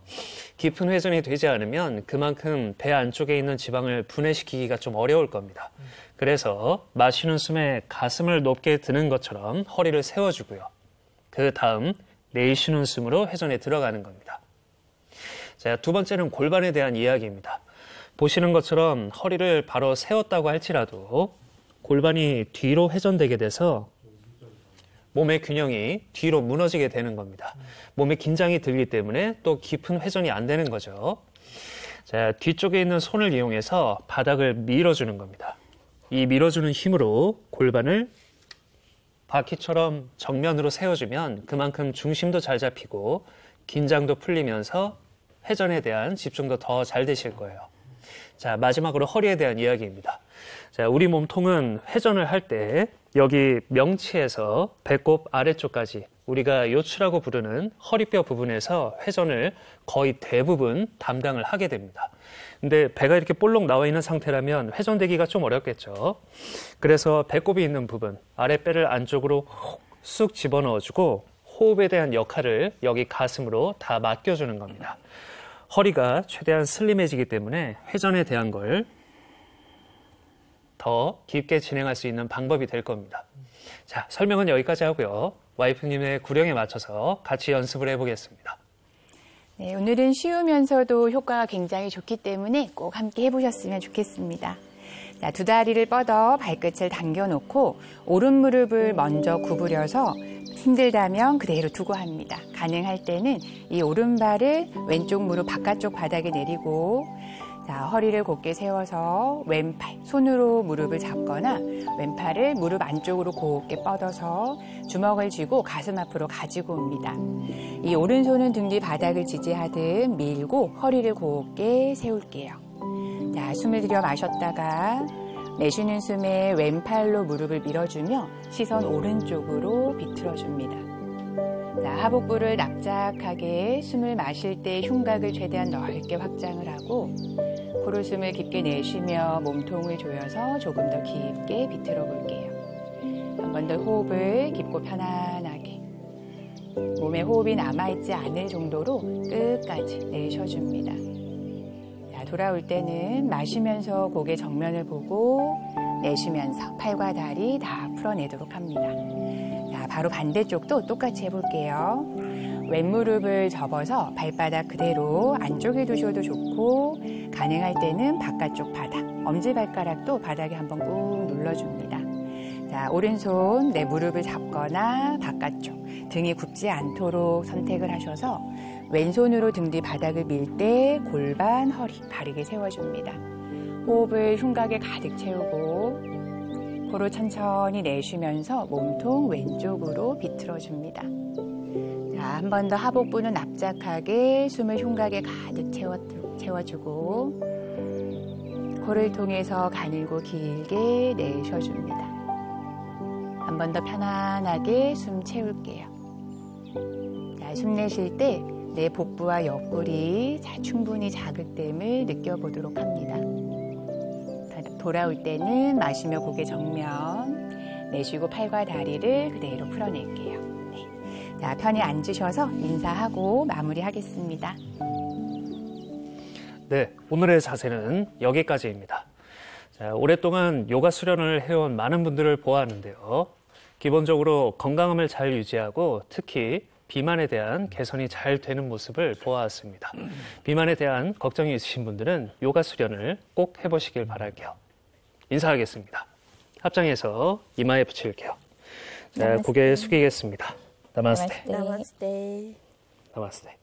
깊은 회전이 되지 않으면 그만큼 배 안쪽에 있는 지방을 분해시키기가 좀 어려울 겁니다. 그래서 마시는 숨에 가슴을 높게 드는 것처럼 허리를 세워주고요. 그 다음 내쉬는 숨으로 회전에 들어가는 겁니다. 자, 두 번째는 골반에 대한 이야기입니다. 보시는 것처럼 허리를 바로 세웠다고 할지라도 골반이 뒤로 회전되게 돼서 몸의 균형이 뒤로 무너지게 되는 겁니다. 몸에 긴장이 들기 때문에 또 깊은 회전이 안 되는 거죠. 자, 뒤쪽에 있는 손을 이용해서 바닥을 밀어주는 겁니다. 이 밀어주는 힘으로 골반을 바퀴처럼 정면으로 세워주면 그만큼 중심도 잘 잡히고 긴장도 풀리면서 회전에 대한 집중도 더 잘 되실 거예요. 자, 마지막으로 허리에 대한 이야기입니다. 자, 우리 몸통은 회전을 할 때 여기 명치에서 배꼽 아래쪽까지 우리가 요추라고 부르는 허리뼈 부분에서 회전을 거의 대부분 담당을 하게 됩니다. 근데 배가 이렇게 볼록 나와 있는 상태라면 회전되기가 좀 어렵겠죠. 그래서 배꼽이 있는 부분, 아랫배를 안쪽으로 쑥 집어넣어주고 호흡에 대한 역할을 여기 가슴으로 다 맡겨주는 겁니다. 허리가 최대한 슬림해지기 때문에 회전에 대한 걸 더 깊게 진행할 수 있는 방법이 될 겁니다. 자, 설명은 여기까지 하고요. 와이프님의 구령에 맞춰서 같이 연습을 해보겠습니다. 네, 오늘은 쉬우면서도 효과가 굉장히 좋기 때문에 꼭 함께 해보셨으면 좋겠습니다. 자, 두 다리를 뻗어 발끝을 당겨놓고 오른 무릎을 먼저 구부려서 힘들다면 그대로 두고 합니다. 가능할 때는 이 오른발을 왼쪽 무릎 바깥쪽 바닥에 내리고 자, 허리를 곧게 세워서 왼팔, 손으로 무릎을 잡거나 왼팔을 무릎 안쪽으로 곧게 뻗어서 주먹을 쥐고 가슴 앞으로 가지고 옵니다. 이 오른손은 등 뒤 바닥을 지지하듯 밀고 허리를 곧게 세울게요. 자, 숨을 들여 마셨다가 내쉬는 숨에 왼팔로 무릎을 밀어주며 시선 오른쪽으로 비틀어줍니다. 자, 하복부를 납작하게 숨을 마실 때 흉곽을 최대한 넓게 확장을 하고 코로 숨을 깊게 내쉬며 몸통을 조여서 조금 더 깊게 비틀어 볼게요. 한 번 더 호흡을 깊고 편안하게 몸에 호흡이 남아있지 않을 정도로 끝까지 내쉬어줍니다. 자, 돌아올 때는 마시면서 고개 정면을 보고 내쉬면서 팔과 다리 다 풀어내도록 합니다. 자, 바로 반대쪽도 똑같이 해볼게요. 왼무릎을 접어서 발바닥 그대로 안쪽에 두셔도 좋고 가능할 때는 바깥쪽 바닥, 엄지발가락도 바닥에 한번 꾹 눌러줍니다. 자, 오른손 내 무릎을 잡거나 바깥쪽, 등이 굽지 않도록 선택을 하셔서 왼손으로 등 뒤 바닥을 밀 때 골반, 허리 바르게 세워줍니다. 호흡을 흉곽에 가득 채우고 코로 천천히 내쉬면서 몸통 왼쪽으로 비틀어줍니다. 자, 한 번 더 하복부는 납작하게 숨을 흉곽에 가득 채워주고 코를 통해서 가늘고 길게 내쉬어줍니다. 한 번 더 편안하게 숨 채울게요. 자, 숨 내쉴 때 내 복부와 옆구리 충분히 자극됨을 느껴보도록 합니다. 돌아올 때는 마시며 고개 정면, 내쉬고 팔과 다리를 그대로 풀어낼게요. 네. 자, 편히 앉으셔서 인사하고 마무리하겠습니다. 네, 오늘의 자세는 여기까지입니다. 자, 오랫동안 요가 수련을 해온 많은 분들을 보아하는데요. 기본적으로 건강함을 잘 유지하고 특히 비만에 대한 개선이 잘 되는 모습을 보아왔습니다. 비만에 대한 걱정이 있으신 분들은 요가 수련을 꼭 해보시길 바랄게요. 인사하겠습니다. 합장해서 이마에 붙일게요. 자, 고개 숙이겠습니다. 나마스테. 나마스테. 나마스테.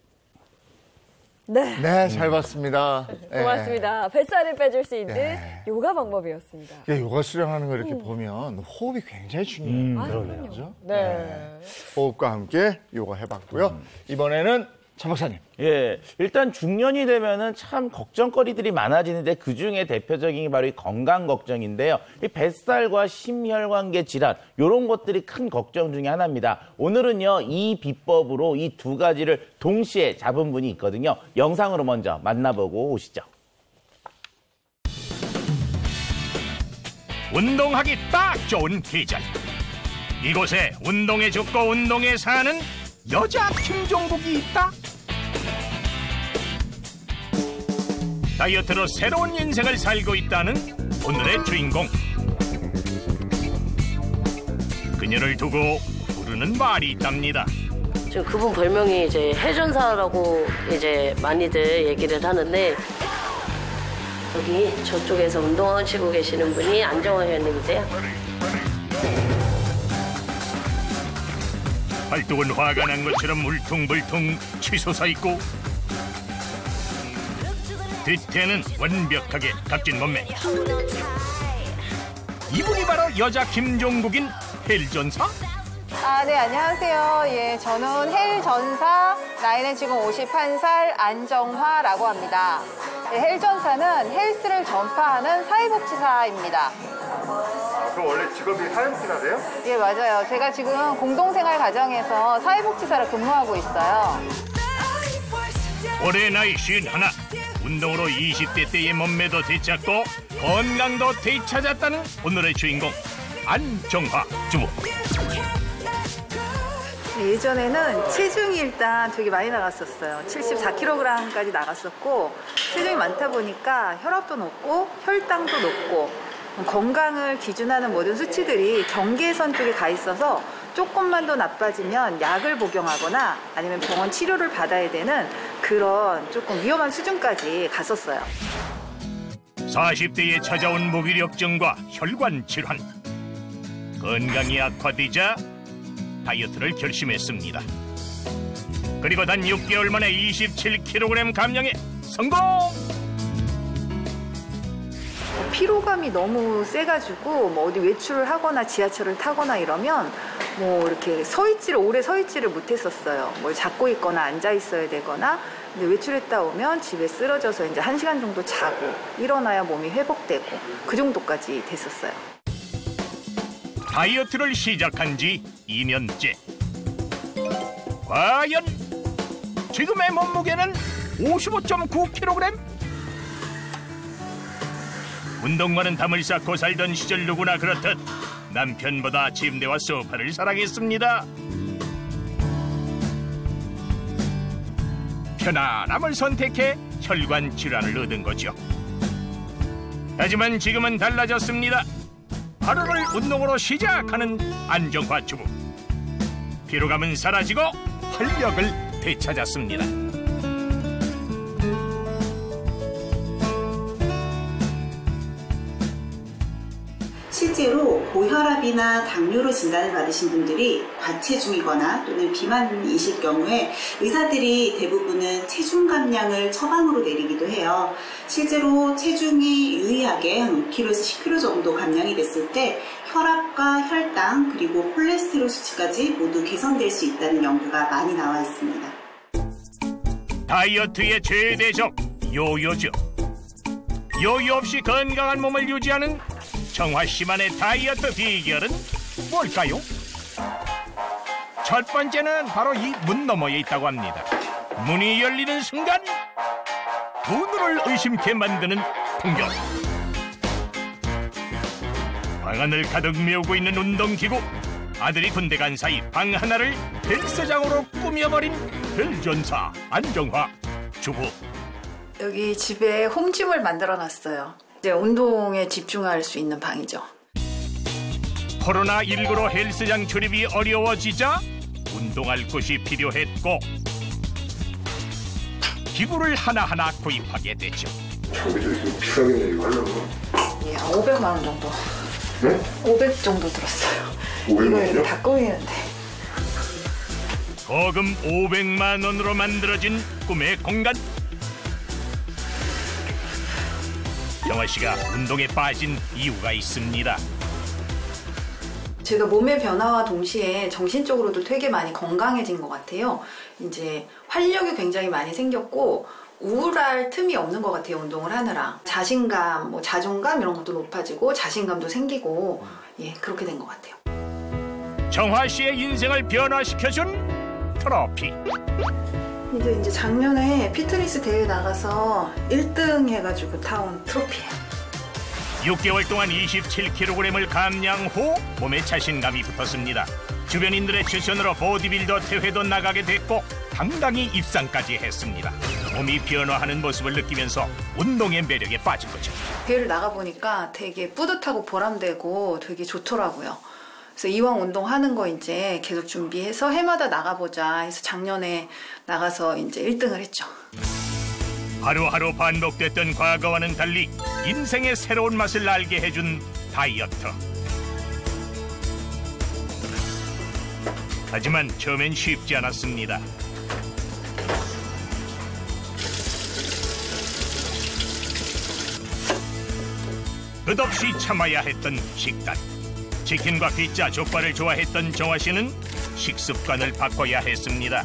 네. 네, 잘 봤습니다. 고맙습니다. 뱃살을 빼줄 수 있는 네. 요가 방법이었습니다. 예, 요가 수련하는 거 이렇게 보면 호흡이 굉장히 중요해요. 그러네요. 그죠? 네. 호흡과 함께 요가 해봤고요. 이번에는 차 박사님. 예, 일단 중년이 되면은 참 걱정거리들이 많아지는데 그 중에 대표적인 게 바로 이 건강 걱정인데요. 이 뱃살과 심혈관계 질환, 이런 것들이 큰 걱정 중에 하나입니다. 오늘은요, 이 비법으로 이 두 가지를 동시에 잡은 분이 있거든요. 영상으로 먼저 만나보고 오시죠. 운동하기 딱 좋은 계절. 이곳에 운동에 죽고 운동에 사는 여자 김종국이 있다. 다이어트로 새로운 인생을 살고 있다는 오늘의 주인공. 그녀를 두고 부르는 말이 있답니다. 지금 그분 별명이 이제 해전사라고 이제 많이들 얘기를 하는데, 여기 저쪽에서 운동하시고 계시는 분이 안정환 회원님이세요? 팔뚝은 화가 난 것처럼 울퉁불퉁 치솟아 있고, 뒤태는 완벽하게 각진 몸매. 이분이 바로 여자 김종국인 헬전사? 네, 안녕하세요. 예, 저는 헬전사, 나이는 지금 51살 안정화라고 합니다. 예, 헬전사는 헬스를 전파하는 사회복지사입니다. 그럼 원래 직업이 사회복지사세요? 예, 맞아요. 제가 지금 공동생활 가정에서 사회복지사로 근무하고 있어요. 올해 나이 51. 운동으로 20대 때의 몸매도 되찾고 건강도 되찾았다는 오늘의 주인공 안정화 주부. 예전에는 체중이 일단 되게 많이 나갔었어요. 74kg까지 나갔었고, 체중이 많다 보니까 혈압도 높고 혈당도 높고 건강을 기준하는 모든 수치들이 경계선 쪽에 가 있어서 조금만 더 나빠지면 약을 복용하거나 아니면 병원 치료를 받아야 되는 그런 조금 위험한 수준까지 갔었어요. 40대에 찾아온 무기력증과 혈관 질환. 건강이 악화되자 다이어트를 결심했습니다. 그리고 단 6개월 만에 27kg 감량에 성공! 피로감이 너무 세가지고 뭐 어디 외출을 하거나 지하철을 타거나 이러면 뭐 이렇게 오래 서 있지를 못했었어요. 뭘 잡고 있거나 앉아 있어야 되거나. 근데 외출했다 오면 집에 쓰러져서 이제 1시간 정도 자고 일어나야 몸이 회복되고 그 정도까지 됐었어요. 다이어트를 시작한 지 2년째. 과연 지금의 몸무게는 55.9kg? 운동과는 담을 쌓고 살던 시절 누구나 그렇듯 남편보다 침대와 소파를 사랑했습니다. 편안함을 선택해 혈관 질환을 얻은 거죠. 하지만 지금은 달라졌습니다. 하루를 운동으로 시작하는 안정화 주부. 피로감은 사라지고 활력을 되찾았습니다. 실제로 고혈압이나 당뇨로 진단을 받으신 분들이 과체중이거나 또는 비만이실 경우에 의사들이 대부분은 체중 감량을 처방으로 내리기도 해요. 실제로 체중이 유의하게 한 5kg에서 10kg 정도 감량이 됐을 때 혈압과 혈당 그리고 콜레스테롤 수치까지 모두 개선될 수 있다는 연구가 많이 나와 있습니다. 다이어트의 최대 적 요요죠. 요요 없이 건강한 몸을 유지하는 정화 씨만의 다이어트 비결은 뭘까요? 첫 번째는 바로 이 문 너머에 있다고 합니다. 문이 열리는 순간 두 눈을 의심케 만드는 풍경. 방안을 가득 메우고 있는 운동기구. 아들이 군대 간 사이 방 하나를 헬스장으로 꾸며버린 헬전사 안정화 주부. 여기 집에 홈짐을 만들어 놨어요. 이제 운동에 집중할 수 있는 방이죠. 코로나19로 헬스장 출입이 어려워지자 운동할 곳이 필요했고 기구를 하나하나 구입하게 되죠. 장비도 좀 비싸겠네, 이거 하려고. 예, 500만 원 정도. 네? 500 정도 들었어요. 500만 원이요? 이거 다 꾸미는데. 거금 500만 원으로 만들어진 꿈의 공간. 정화 씨가 운동에 빠진 이유가 있습니다. 제가 몸의 변화와 동시에 정신적으로도 되게 많이 건강해진 것 같아요. 이제 활력이 굉장히 많이 생겼고 우울할 틈이 없는 것 같아요. 운동을 하느라. 자신감, 뭐 자존감 이런 것도 높아지고 자신감도 생기고 예, 그렇게 된 것 같아요. 정화 씨의 인생을 변화시켜준 트로피. 이제 작년에 피트니스 대회 나가서 1등 해가지고 타온 트로피예요. 6개월 동안 27kg을 감량 후 몸에 자신감이 붙었습니다. 주변인들의 추천으로 보디빌더 대회도 나가게 됐고 당당히 입상까지 했습니다. 몸이 변화하는 모습을 느끼면서 운동의 매력에 빠진 거죠. 대회를 나가보니까 되게 뿌듯하고 보람되고 되게 좋더라고요. 그래서 이왕 운동하는 거 이제 계속 준비해서 해마다 나가보자 해서 작년에 나가서 이제 1등을 했죠. 하루하루 반복됐던 과거와는 달리 인생의 새로운 맛을 알게 해준 다이어트. 하지만 처음엔 쉽지 않았습니다. 끝없이 참아야 했던 식단. 치킨과 피자, 족발을 좋아했던 정화 씨는 식습관을 바꿔야 했습니다.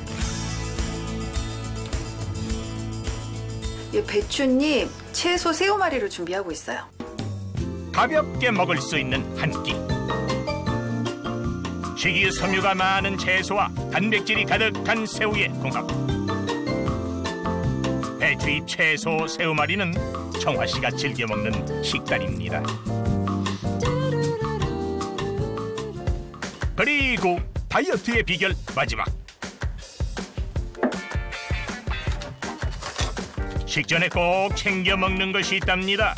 배춧잎, 채소, 새우말이를 준비하고 있어요. 가볍게 먹을 수 있는 한 끼. 식이섬유가 많은 채소와 단백질이 가득한 새우의 궁합. 배추잎, 채소, 새우말이는 정화 씨가 즐겨 먹는 식단입니다. 그리고 다이어트의 비결 마지막. 식전에 꼭 챙겨 먹는 것이 있답니다.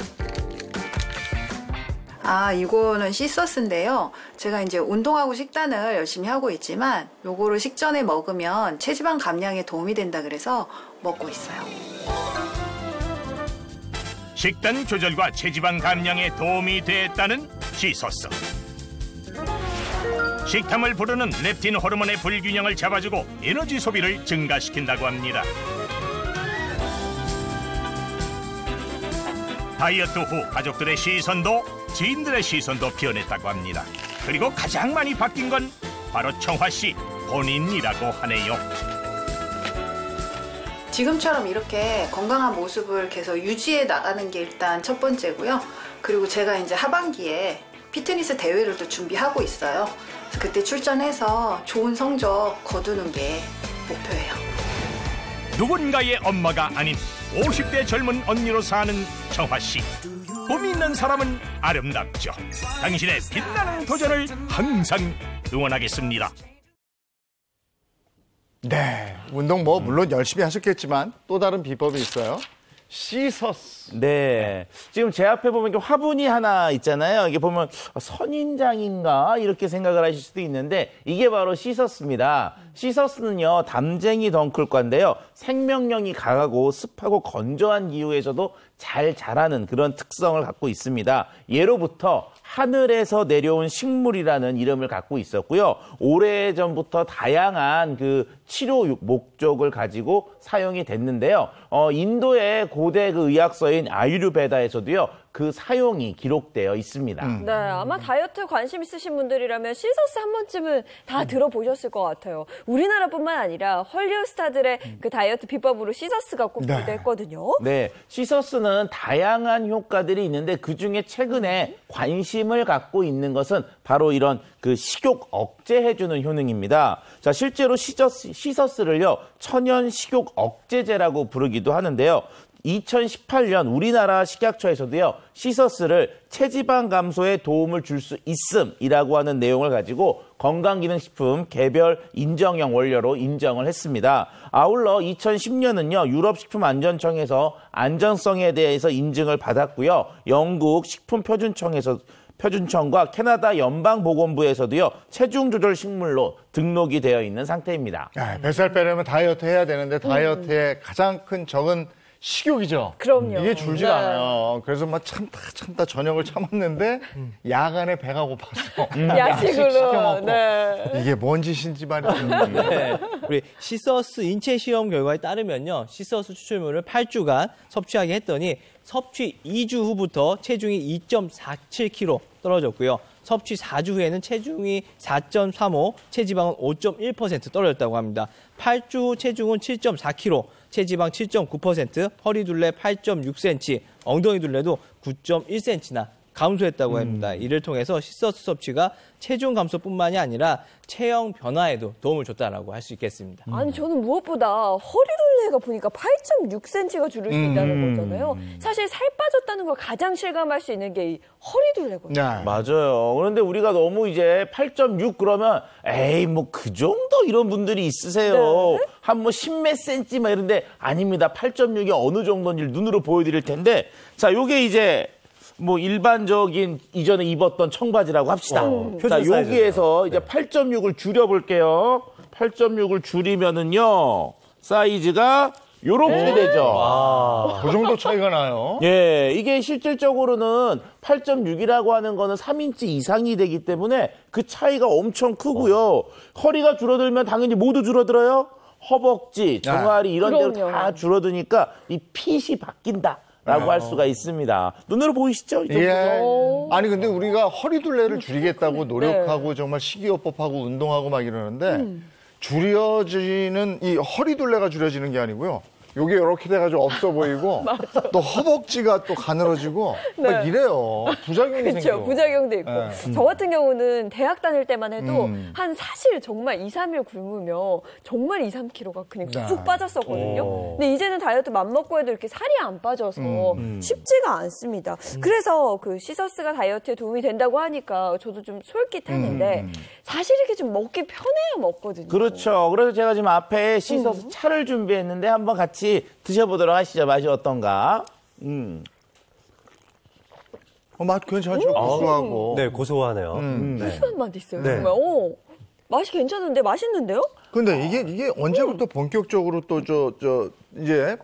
이거는 시서스인데요. 제가 이제 운동하고 식단을 열심히 하고 있지만 요거를 식전에 먹으면 체지방 감량에 도움이 된다 그래서 먹고 있어요. 식단 조절과 체지방 감량에 도움이 됐다는 시서스. 식탐을 부르는 렙틴 호르몬의 불균형을 잡아주고 에너지 소비를 증가시킨다고 합니다. 다이어트 후 가족들의 시선도 지인들의 시선도 변했다고 합니다. 그리고 가장 많이 바뀐 건 바로 정화 씨 본인이라고 하네요. 지금처럼 이렇게 건강한 모습을 계속 유지해 나가는 게 일단 첫 번째고요. 그리고 제가 이제 하반기에 피트니스 대회를 또 준비하고 있어요. 그래서 그때 출전해서 좋은 성적 거두는 게 목표예요. 누군가의 엄마가 아닌 50대 젊은 언니로 사는 정화 씨. 꿈 있는 사람은 아름답죠. 당신의 빛나는 도전을 항상 응원하겠습니다. 네, 운동 물론 열심히 하셨겠지만 또 다른 비법이 있어요. 시서스. 네. 지금 제 앞에 보면 이렇게 화분이 하나 있잖아요. 이게 보면 선인장인가 이렇게 생각을 하실 수도 있는데 이게 바로 시서스입니다. 시서스는요, 담쟁이 덩쿨과인데요. 생명력이 강하고 습하고 건조한 기후에서도 잘 자라는 그런 특성을 갖고 있습니다. 예로부터 하늘에서 내려온 식물이라는 이름을 갖고 있었고요. 오래전부터 다양한 그 치료 목적을 가지고 사용이 됐는데요. 인도의 고대 그 의학서인 아유르베다에서도요. 그 사용이 기록되어 있습니다. 네, 아마 다이어트 관심 있으신 분들이라면 시서스 한 번쯤은 다 들어보셨을 것 같아요. 우리나라뿐만 아니라 헐리우드 스타들의 그 다이어트 비법으로 시서스가 꼭 기대했거든요. 네, 시서스는 다양한 효과들이 있는데 그중에 최근에 관심을 갖고 있는 것은 바로 이런 그 식욕 억제해주는 효능입니다. 자, 실제로 시서스를요, 천연 식욕 억제제라고 부르기도 하는데요. 2018년 우리나라 식약처에서도요, 시서스를 체지방 감소에 도움을 줄 수 있음이라고 하는 내용을 가지고 건강기능식품 개별 인정형 원료로 인정을 했습니다. 아울러 2010년은요, 유럽식품안전청에서 안전성에 대해서 인증을 받았고요. 영국 식품표준청과 캐나다 연방보건부에서도요, 체중 조절 식물로 등록이 되어 있는 상태입니다. 뱃살 빼려면 다이어트 해야 되는데 다이어트의 가장 큰 적은 식욕이죠. 그럼요. 이게 줄지가 않아요. 그래서 막 참다 저녁을 참았는데 야간에 배가 고파서 야식으로. 시켜 먹고 네. 이게 뭔 짓인지 말이죠. 네. 우리 시서스 인체 시험 결과에 따르면요, 시서스 추출물을 8주간 섭취하게 했더니 섭취 2주 후부터 체중이 2.47kg 떨어졌고요. 섭취 4주 후에는 체중이 4.35, 체지방은 5.1% 떨어졌다고 합니다. 8주 후 체중은 7.4kg, 체지방 7.9%, 허리 둘레 8.6cm, 엉덩이 둘레도 9.1cm나 감소했다고 합니다. 이를 통해서 시서스 섭취가 체중 감소뿐만이 아니라 체형 변화에도 도움을 줬다라고 할 수 있겠습니다. 아니 저는 무엇보다 허리둘레가 보니까 8.6cm가 줄을 수 있다는 거잖아요. 사실 살 빠졌다는 걸 가장 실감할 수 있는 게 이 허리둘레거든요. 맞아요. 그런데 우리가 너무 이제 8.6 그러면 에이 뭐 그 정도 이런 분들이 있으세요. 네. 한 뭐 10몇 cm 막 이런데 아닙니다. 8.6이 어느 정도인지 눈으로 보여드릴 텐데 자, 요게 이제 뭐 일반적인 이전에 입었던 청바지라고 합시다. 자, 여기에서 이제 8.6을 줄여볼게요. 8.6을 줄이면은요, 사이즈가 요렇게 되죠. 그 정도 차이가 나요. 예, 이게 실질적으로는 8.6이라고 하는 거는 3인치 이상이 되기 때문에 그 차이가 엄청 크고요. 허리가 줄어들면 당연히 모두 줄어들어요. 허벅지, 종아리 이런 데로 다 줄어드니까 이 핏이 바뀐다. 라고 할 수가 있습니다. 눈으로 보이시죠? 예. 아니 근데 우리가 허리둘레를 줄이겠다고 노력하고 정말 식이요법하고 운동하고 막 이러는데 줄여지는 이 허리둘레가 줄여지는 게 아니고요. 요게 이렇게 돼가지고 없어 보이고 또 허벅지가 또 가늘어지고 막 이래요. 부작용이 그렇죠. 생겨. 부작용도 있고. 저 같은 경우는 대학 다닐 때만 해도 한 사실 정말 2, 3일 굶으면 정말 2, 3kg가 그냥 쑥 빠졌었거든요. 근데 이제는 다이어트 맘먹고 해도 이렇게 살이 안 빠져서 쉽지가 않습니다. 그래서 그 시서스가 다이어트에 도움이 된다고 하니까 저도 좀 솔깃했는데 사실 이렇게 좀 먹기 편해야 먹거든요. 그렇죠. 그래서 제가 지금 앞에 시서스 차를 준비했는데 한번 같이 드셔보도록 하시죠. 맛이 어떤가? 맛 괜찮죠? 고소하고. 네, 고소하네요. 고소한 맛이 있어요. 네. 정말. 맛이 괜찮은데 맛있는데요? 근데 이게 언제부터 본격적으로 또 이제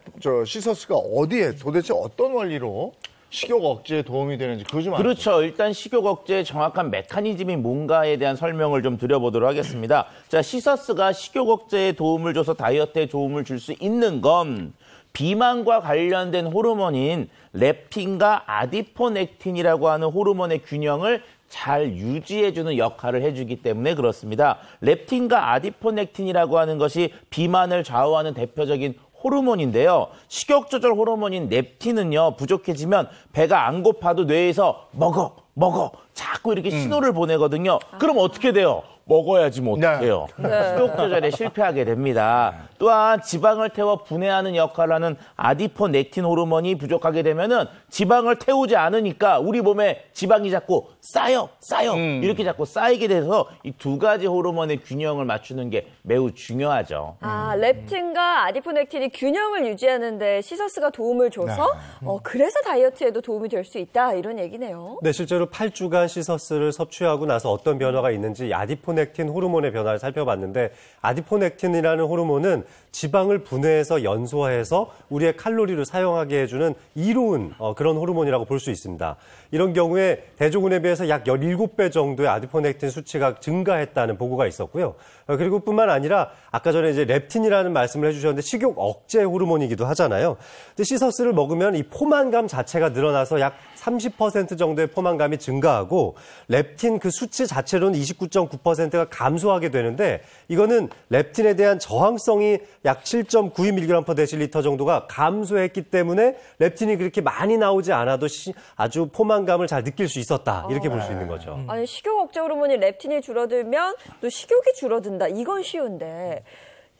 시서스가 어디에 도대체 어떤 원리로 식욕 억제에 도움이 되는지 그거 좀 그렇죠. 일단 식욕 억제의 정확한 메커니즘이 뭔가에 대한 설명을 좀 드려보도록 하겠습니다. 자, 시서스가 식욕 억제에 도움을 줘서 다이어트에 도움을 줄 수 있는 건 비만과 관련된 호르몬인 렙틴과 아디포넥틴이라고 하는 호르몬의 균형을 잘 유지해주는 역할을 해주기 때문에 그렇습니다. 렙틴과 아디포넥틴이라고 하는 것이 비만을 좌우하는 대표적인 호르몬인데요. 식욕 조절 호르몬인 렙틴은요, 부족해지면 배가 안 고파도 뇌에서 먹어 자꾸 이렇게 신호를 보내거든요. 그럼 어떻게 돼요? 먹어야지 뭐 어떡해요. 식욕 조절에 실패하게 됩니다. 또한 지방을 태워 분해하는 역할을 하는 아디포넥틴 호르몬이 부족하게 되면은 지방을 태우지 않으니까 우리 몸에 지방이 자꾸 쌓여 이렇게 자꾸 쌓이게 돼서 이 두 가지 호르몬의 균형을 맞추는 게 매우 중요하죠. 렙틴과 아디포넥틴이 균형을 유지하는데 시서스가 도움을 줘서 그래서 다이어트에도 도움이 될 수 있다 이런 얘기네요. 네, 실제로 8주간 시서스를 섭취하고 나서 어떤 변화가 있는지 아디포넥틴 호르몬의 변화를 살펴봤는데 아디포넥틴이라는 호르몬은 지방을 분해해서 연소해서 우리의 칼로리를 사용하게 해주는 이로운 그런 호르몬이라고 볼 수 있습니다. 이런 경우에 대조군에 비해서 약 17배 정도의 아디포넥틴 수치가 증가했다는 보고가 있었고요. 그리고 뿐만 아니라 아까 전에 이제 렙틴이라는 말씀을 해주셨는데 식욕 억제 호르몬이기도 하잖아요. 근데 시서스를 먹으면 이 포만감 자체가 늘어나서 약 30% 정도의 포만감이 증가하고 렙틴 그 수치 자체로는 29.9%가 감소하게 되는데 이거는 렙틴에 대한 저항성이 약 7.92mg/dL 정도가 감소했기 때문에 렙틴이 그렇게 많이 나오지 않아도 아주 포만감을 잘 느낄 수 있었다. 이렇게 볼 수 있는 거죠. 아니 식욕 억제 호르몬이 렙틴이 줄어들면 또 식욕이 줄어든다. 이건 쉬운데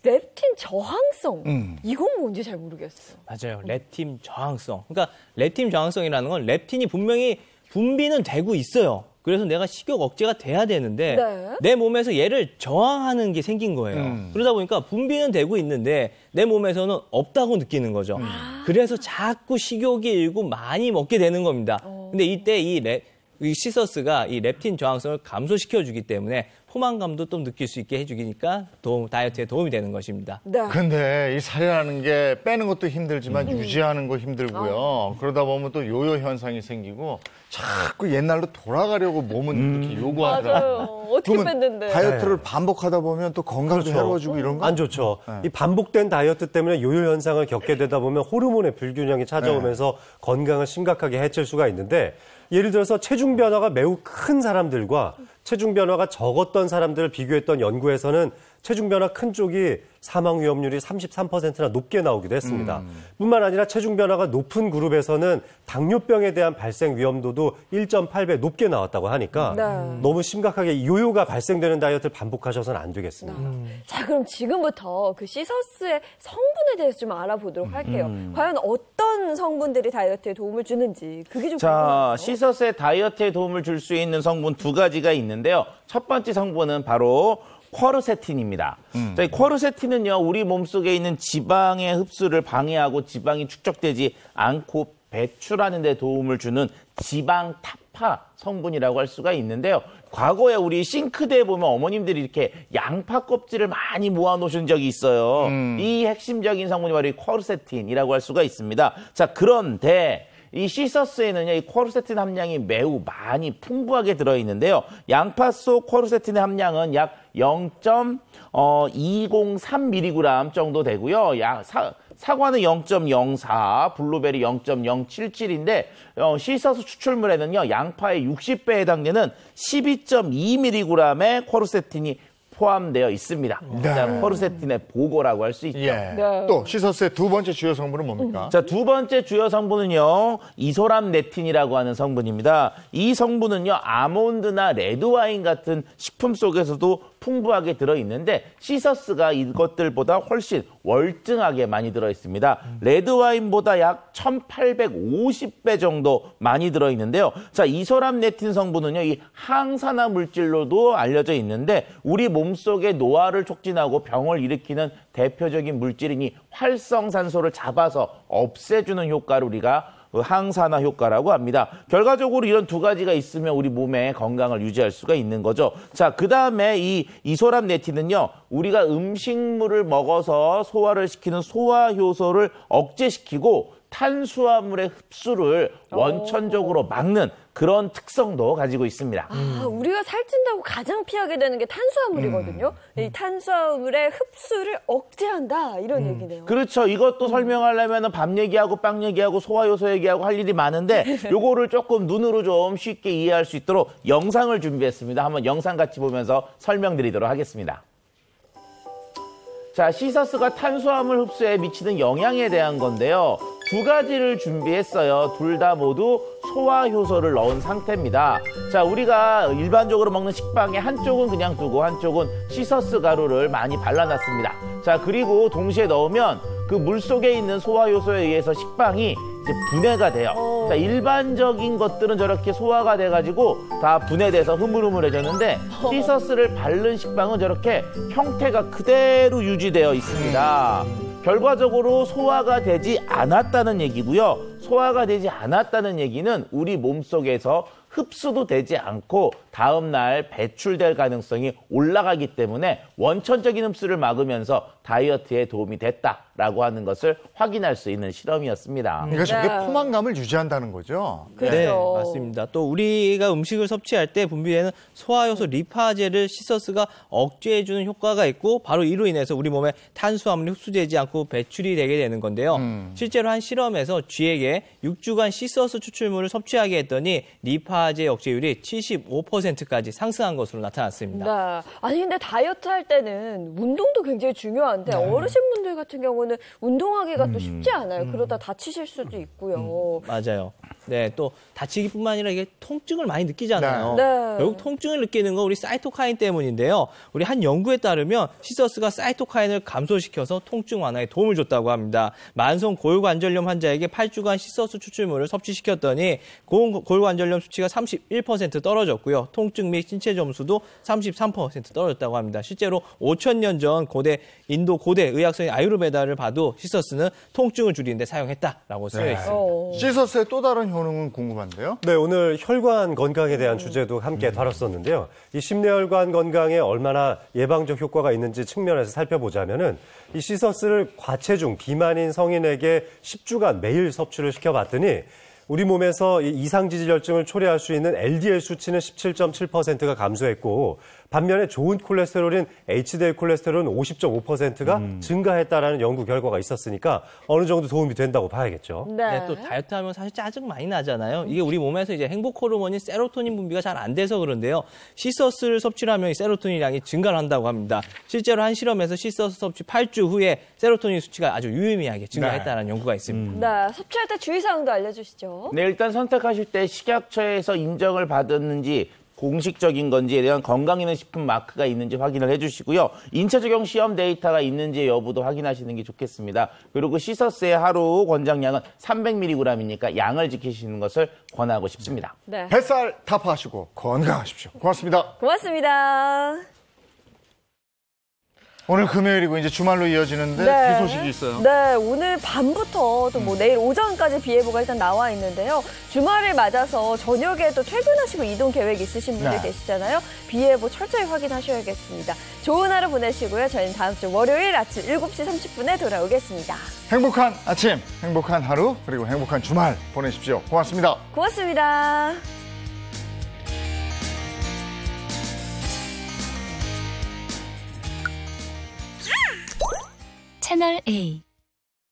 렙틴 저항성 이건 뭔지 잘 모르겠어요. 맞아요. 렙틴 저항성. 그러니까 렙틴 저항성이라는 건 렙틴이 분명히 분비는 되고 있어요. 그래서 내가 식욕 억제가 돼야 되는데 네. 내 몸에서 얘를 저항하는 게 생긴 거예요. 그러다 보니까 분비는 되고 있는데 내 몸에서는 없다고 느끼는 거죠. 그래서 자꾸 식욕이 일고 많이 먹게 되는 겁니다. 근데 이때 이 시서스가 이 렙틴 저항성을 감소시켜주기 때문에 포만감도 또 느낄 수 있게 해주니까 다이어트에 도움이 되는 것입니다. 네. 근데 이 살이라는 게 빼는 것도 힘들지만 유지하는 거 힘들고요. 그러다 보면 또 요요 현상이 생기고 자꾸 옛날로 돌아가려고 몸은 그렇게 요구하더라고요. 맞아요. 어떻게 뺐는데. 다이어트를 반복하다 보면 또 건강도 해로워지고 이런 거? 안 좋죠. 이 반복된 다이어트 때문에 요요 현상을 겪게 되다 보면 호르몬의 불균형이 찾아오면서 건강을 심각하게 해칠 수가 있는데 예를 들어서 체중 변화가 매우 큰 사람들과 체중 변화가 적었던 사람들을 비교했던 연구에서는 체중 변화 큰 쪽이 사망 위험률이 33%나 높게 나오기도 했습니다. 뿐만 아니라 체중 변화가 높은 그룹에서는 당뇨병에 대한 발생 위험도도 1.8배 높게 나왔다고 하니까 너무 심각하게 요요가 발생되는 다이어트를 반복하셔서는 안 되겠습니다. 자, 그럼 지금부터 그 시서스의 성분에 대해서 좀 알아보도록 할게요. 과연 어떤 성분들이 다이어트에 도움을 주는지 그게 좀 궁금해요. 시서스의 다이어트에 도움을 줄 수 있는 성분 2가지가 있는데요. 첫 번째 성분은 바로 쿼르세틴입니다. 자, 이 쿼르세틴은요, 우리 몸속에 있는 지방의 흡수를 방해하고 지방이 축적되지 않고 배출하는 데 도움을 주는 지방 타파 성분이라고 할 수가 있는데요. 과거에 우리 싱크대에 보면 어머님들이 이렇게 양파 껍질을 많이 모아놓으신 적이 있어요. 이 핵심적인 성분이 바로 이 쿼르세틴이라고 할 수가 있습니다. 자, 그런데 이 시서스에는요, 이 쿼르세틴 함량이 매우 많이 풍부하게 들어있는데요. 양파 속 쿼르세틴의 함량은 약 0.203mg 정도 되고요. 사과는 0.04, 블루베리 0.077인데 시서스 추출물에는요, 양파의 60배에 해당되는 12.2mg의 쿼르세틴이 포함되어 있습니다. 자, 쿼르세틴의 보고라고 할 수 있죠. 또 시서스의 두 번째 주요 성분은 뭡니까? 자, 두 번째 주요 성분은요, 이소람네틴이라고 하는 성분입니다. 이 성분은요, 아몬드나 레드와인 같은 식품 속에서도 풍부하게 들어있는데 시서스가 이것들보다 훨씬 월등하게 많이 들어있습니다. 레드와인보다 약 1850배 정도 많이 들어있는데요. 자, 이소람네틴 성분은요, 이 항산화 물질로도 알려져 있는데 우리 몸속의 노화를 촉진하고 병을 일으키는 대표적인 물질이니 활성산소를 잡아서 없애주는 효과를 우리가 항산화 효과라고 합니다. 결과적으로 이런 2가지가 있으면 우리 몸의 건강을 유지할 수가 있는 거죠. 자, 그 다음에 이 이소람네틴은요, 우리가 음식물을 먹어서 소화를 시키는 소화 효소를 억제시키고 탄수화물의 흡수를 원천적으로 막는 그런 특성도 가지고 있습니다. 우리가 살찐다고 가장 피하게 되는 게 탄수화물이거든요. 이 탄수화물의 흡수를 억제한다 이런 얘기네요. 그렇죠. 이것도 설명하려면 밥 얘기하고 빵 얘기하고 소화효소 얘기하고 할 일이 많은데 요거를 조금 눈으로 좀 쉽게 이해할 수 있도록 영상을 준비했습니다. 한번 영상 같이 보면서 설명드리도록 하겠습니다. 자, 시서스가 탄수화물 흡수에 미치는 영향에 대한 건데요. 2가지를 준비했어요. 둘 다 모두 소화효소를 넣은 상태입니다. 자, 우리가 일반적으로 먹는 식빵에 한쪽은 그냥 두고 한쪽은 시서스 가루를 많이 발라놨습니다. 자, 그리고 동시에 넣으면 그 물속에 있는 소화효소에 의해서 식빵이 이제 분해가 돼요. 자, 일반적인 것들은 저렇게 소화가 돼가지고 다 분해돼서 흐물흐물해졌는데 시서스를 바른 식빵은 저렇게 형태가 그대로 유지되어 있습니다. 결과적으로 소화가 되지 않았다는 얘기고요. 소화가 되지 않았다는 얘기는 우리 몸속에서 흡수도 되지 않고 다음날 배출될 가능성이 올라가기 때문에 원천적인 흡수를 막으면서 다이어트에 도움이 됐다라고 하는 것을 확인할 수 있는 실험이었습니다. 그러니까 저게 포만감을 유지한다는 거죠? 그렇죠. 네, 맞습니다. 또 우리가 음식을 섭취할 때 분비되는 소화효소 리파제를 시서스가 억제해주는 효과가 있고 바로 이로 인해서 우리 몸에 탄수화물이 흡수되지 않고 배출이 되게 되는 건데요. 실제로 한 실험에서 쥐에게 6주간 시서스 추출물을 섭취하게 했더니 리파제 억제율이 75%까지 상승한 것으로 나타났습니다. 네. 아니 근데 다이어트 할 때는 운동도 굉장히 중요한데 어르신분들 같은 경우는 운동하기가 또 쉽지 않아요. 그러다 다치실 수도 있고요. 맞아요. 네, 또 다치기뿐만 아니라 이게 통증을 많이 느끼잖아요. 네. 결국 통증을 느끼는 건 우리 사이토카인 때문인데요. 우리 한 연구에 따르면 시서스가 사이토카인을 감소시켜서 통증 완화에 도움을 줬다고 합니다. 만성 골관절염 환자에게 8주간 시서스 추출물을 섭취시켰더니 골관절염 수치가 31% 떨어졌고요. 통증 및 신체 점수도 33% 떨어졌다고 합니다. 실제로 5,000년 전 인도 고대 의학서인 아유르베다를 봐도 시서스는 통증을 줄이는 데 사용했다라고 쓰여 있습니다. 시서스의 또 다른 효능은 궁금한데요. 네, 오늘 혈관 건강에 대한 주제도 함께 다뤘었는데요. 이 심뇌혈관 건강에 얼마나 예방적 효과가 있는지 측면에서 살펴보자면은 이 시서스를 과체중, 비만인 성인에게 10주간 매일 섭취를 시켜봤더니 우리 몸에서 이 이상지질혈증을 초래할 수 있는 LDL 수치는 17.7%가 감소했고 반면에 좋은 콜레스테롤인 HDL 콜레스테롤은 50.5%가 증가했다라는 연구 결과가 있었으니까 어느 정도 도움이 된다고 봐야겠죠. 네, 또 다이어트 하면 사실 짜증 많이 나잖아요. 이게 우리 몸에서 이제 행복 호르몬인 세로토닌 분비가 잘 안 돼서 그런데요. 시서스를 섭취를 하면 이 세로토닌량이 증가를 한다고 합니다. 실제로 한 실험에서 시서스 섭취 8주 후에 세로토닌 수치가 아주 유의미하게 증가했다는 연구가 있습니다. 네, 섭취할 때 주의사항도 알려주시죠. 네, 일단 선택하실 때 식약처에서 인정을 받았는지 공식적인 건지에 대한 건강기능식품 마크가 있는지 확인을 해주시고요. 인체 적용 시험 데이터가 있는지 여부도 확인하시는 게 좋겠습니다. 그리고 시서스의 하루 권장량은 300mg이니까 양을 지키시는 것을 권하고 싶습니다. 네. 뱃살 타파하시고 건강하십시오. 고맙습니다. 고맙습니다. 오늘 금요일이고 이제 주말로 이어지는데 비 소식이 있어요. 네, 오늘 밤부터 또 뭐 내일 오전까지 비 예보가 일단 나와 있는데요. 주말을 맞아서 저녁에 또 퇴근하시고 이동 계획 있으신 분들 계시잖아요. 비 예보 철저히 확인하셔야겠습니다. 좋은 하루 보내시고요. 저희는 다음 주 월요일 아침 7시 30분에 돌아오겠습니다. 행복한 아침, 행복한 하루, 그리고 행복한 주말 보내십시오. 고맙습니다. 고맙습니다. 채널 A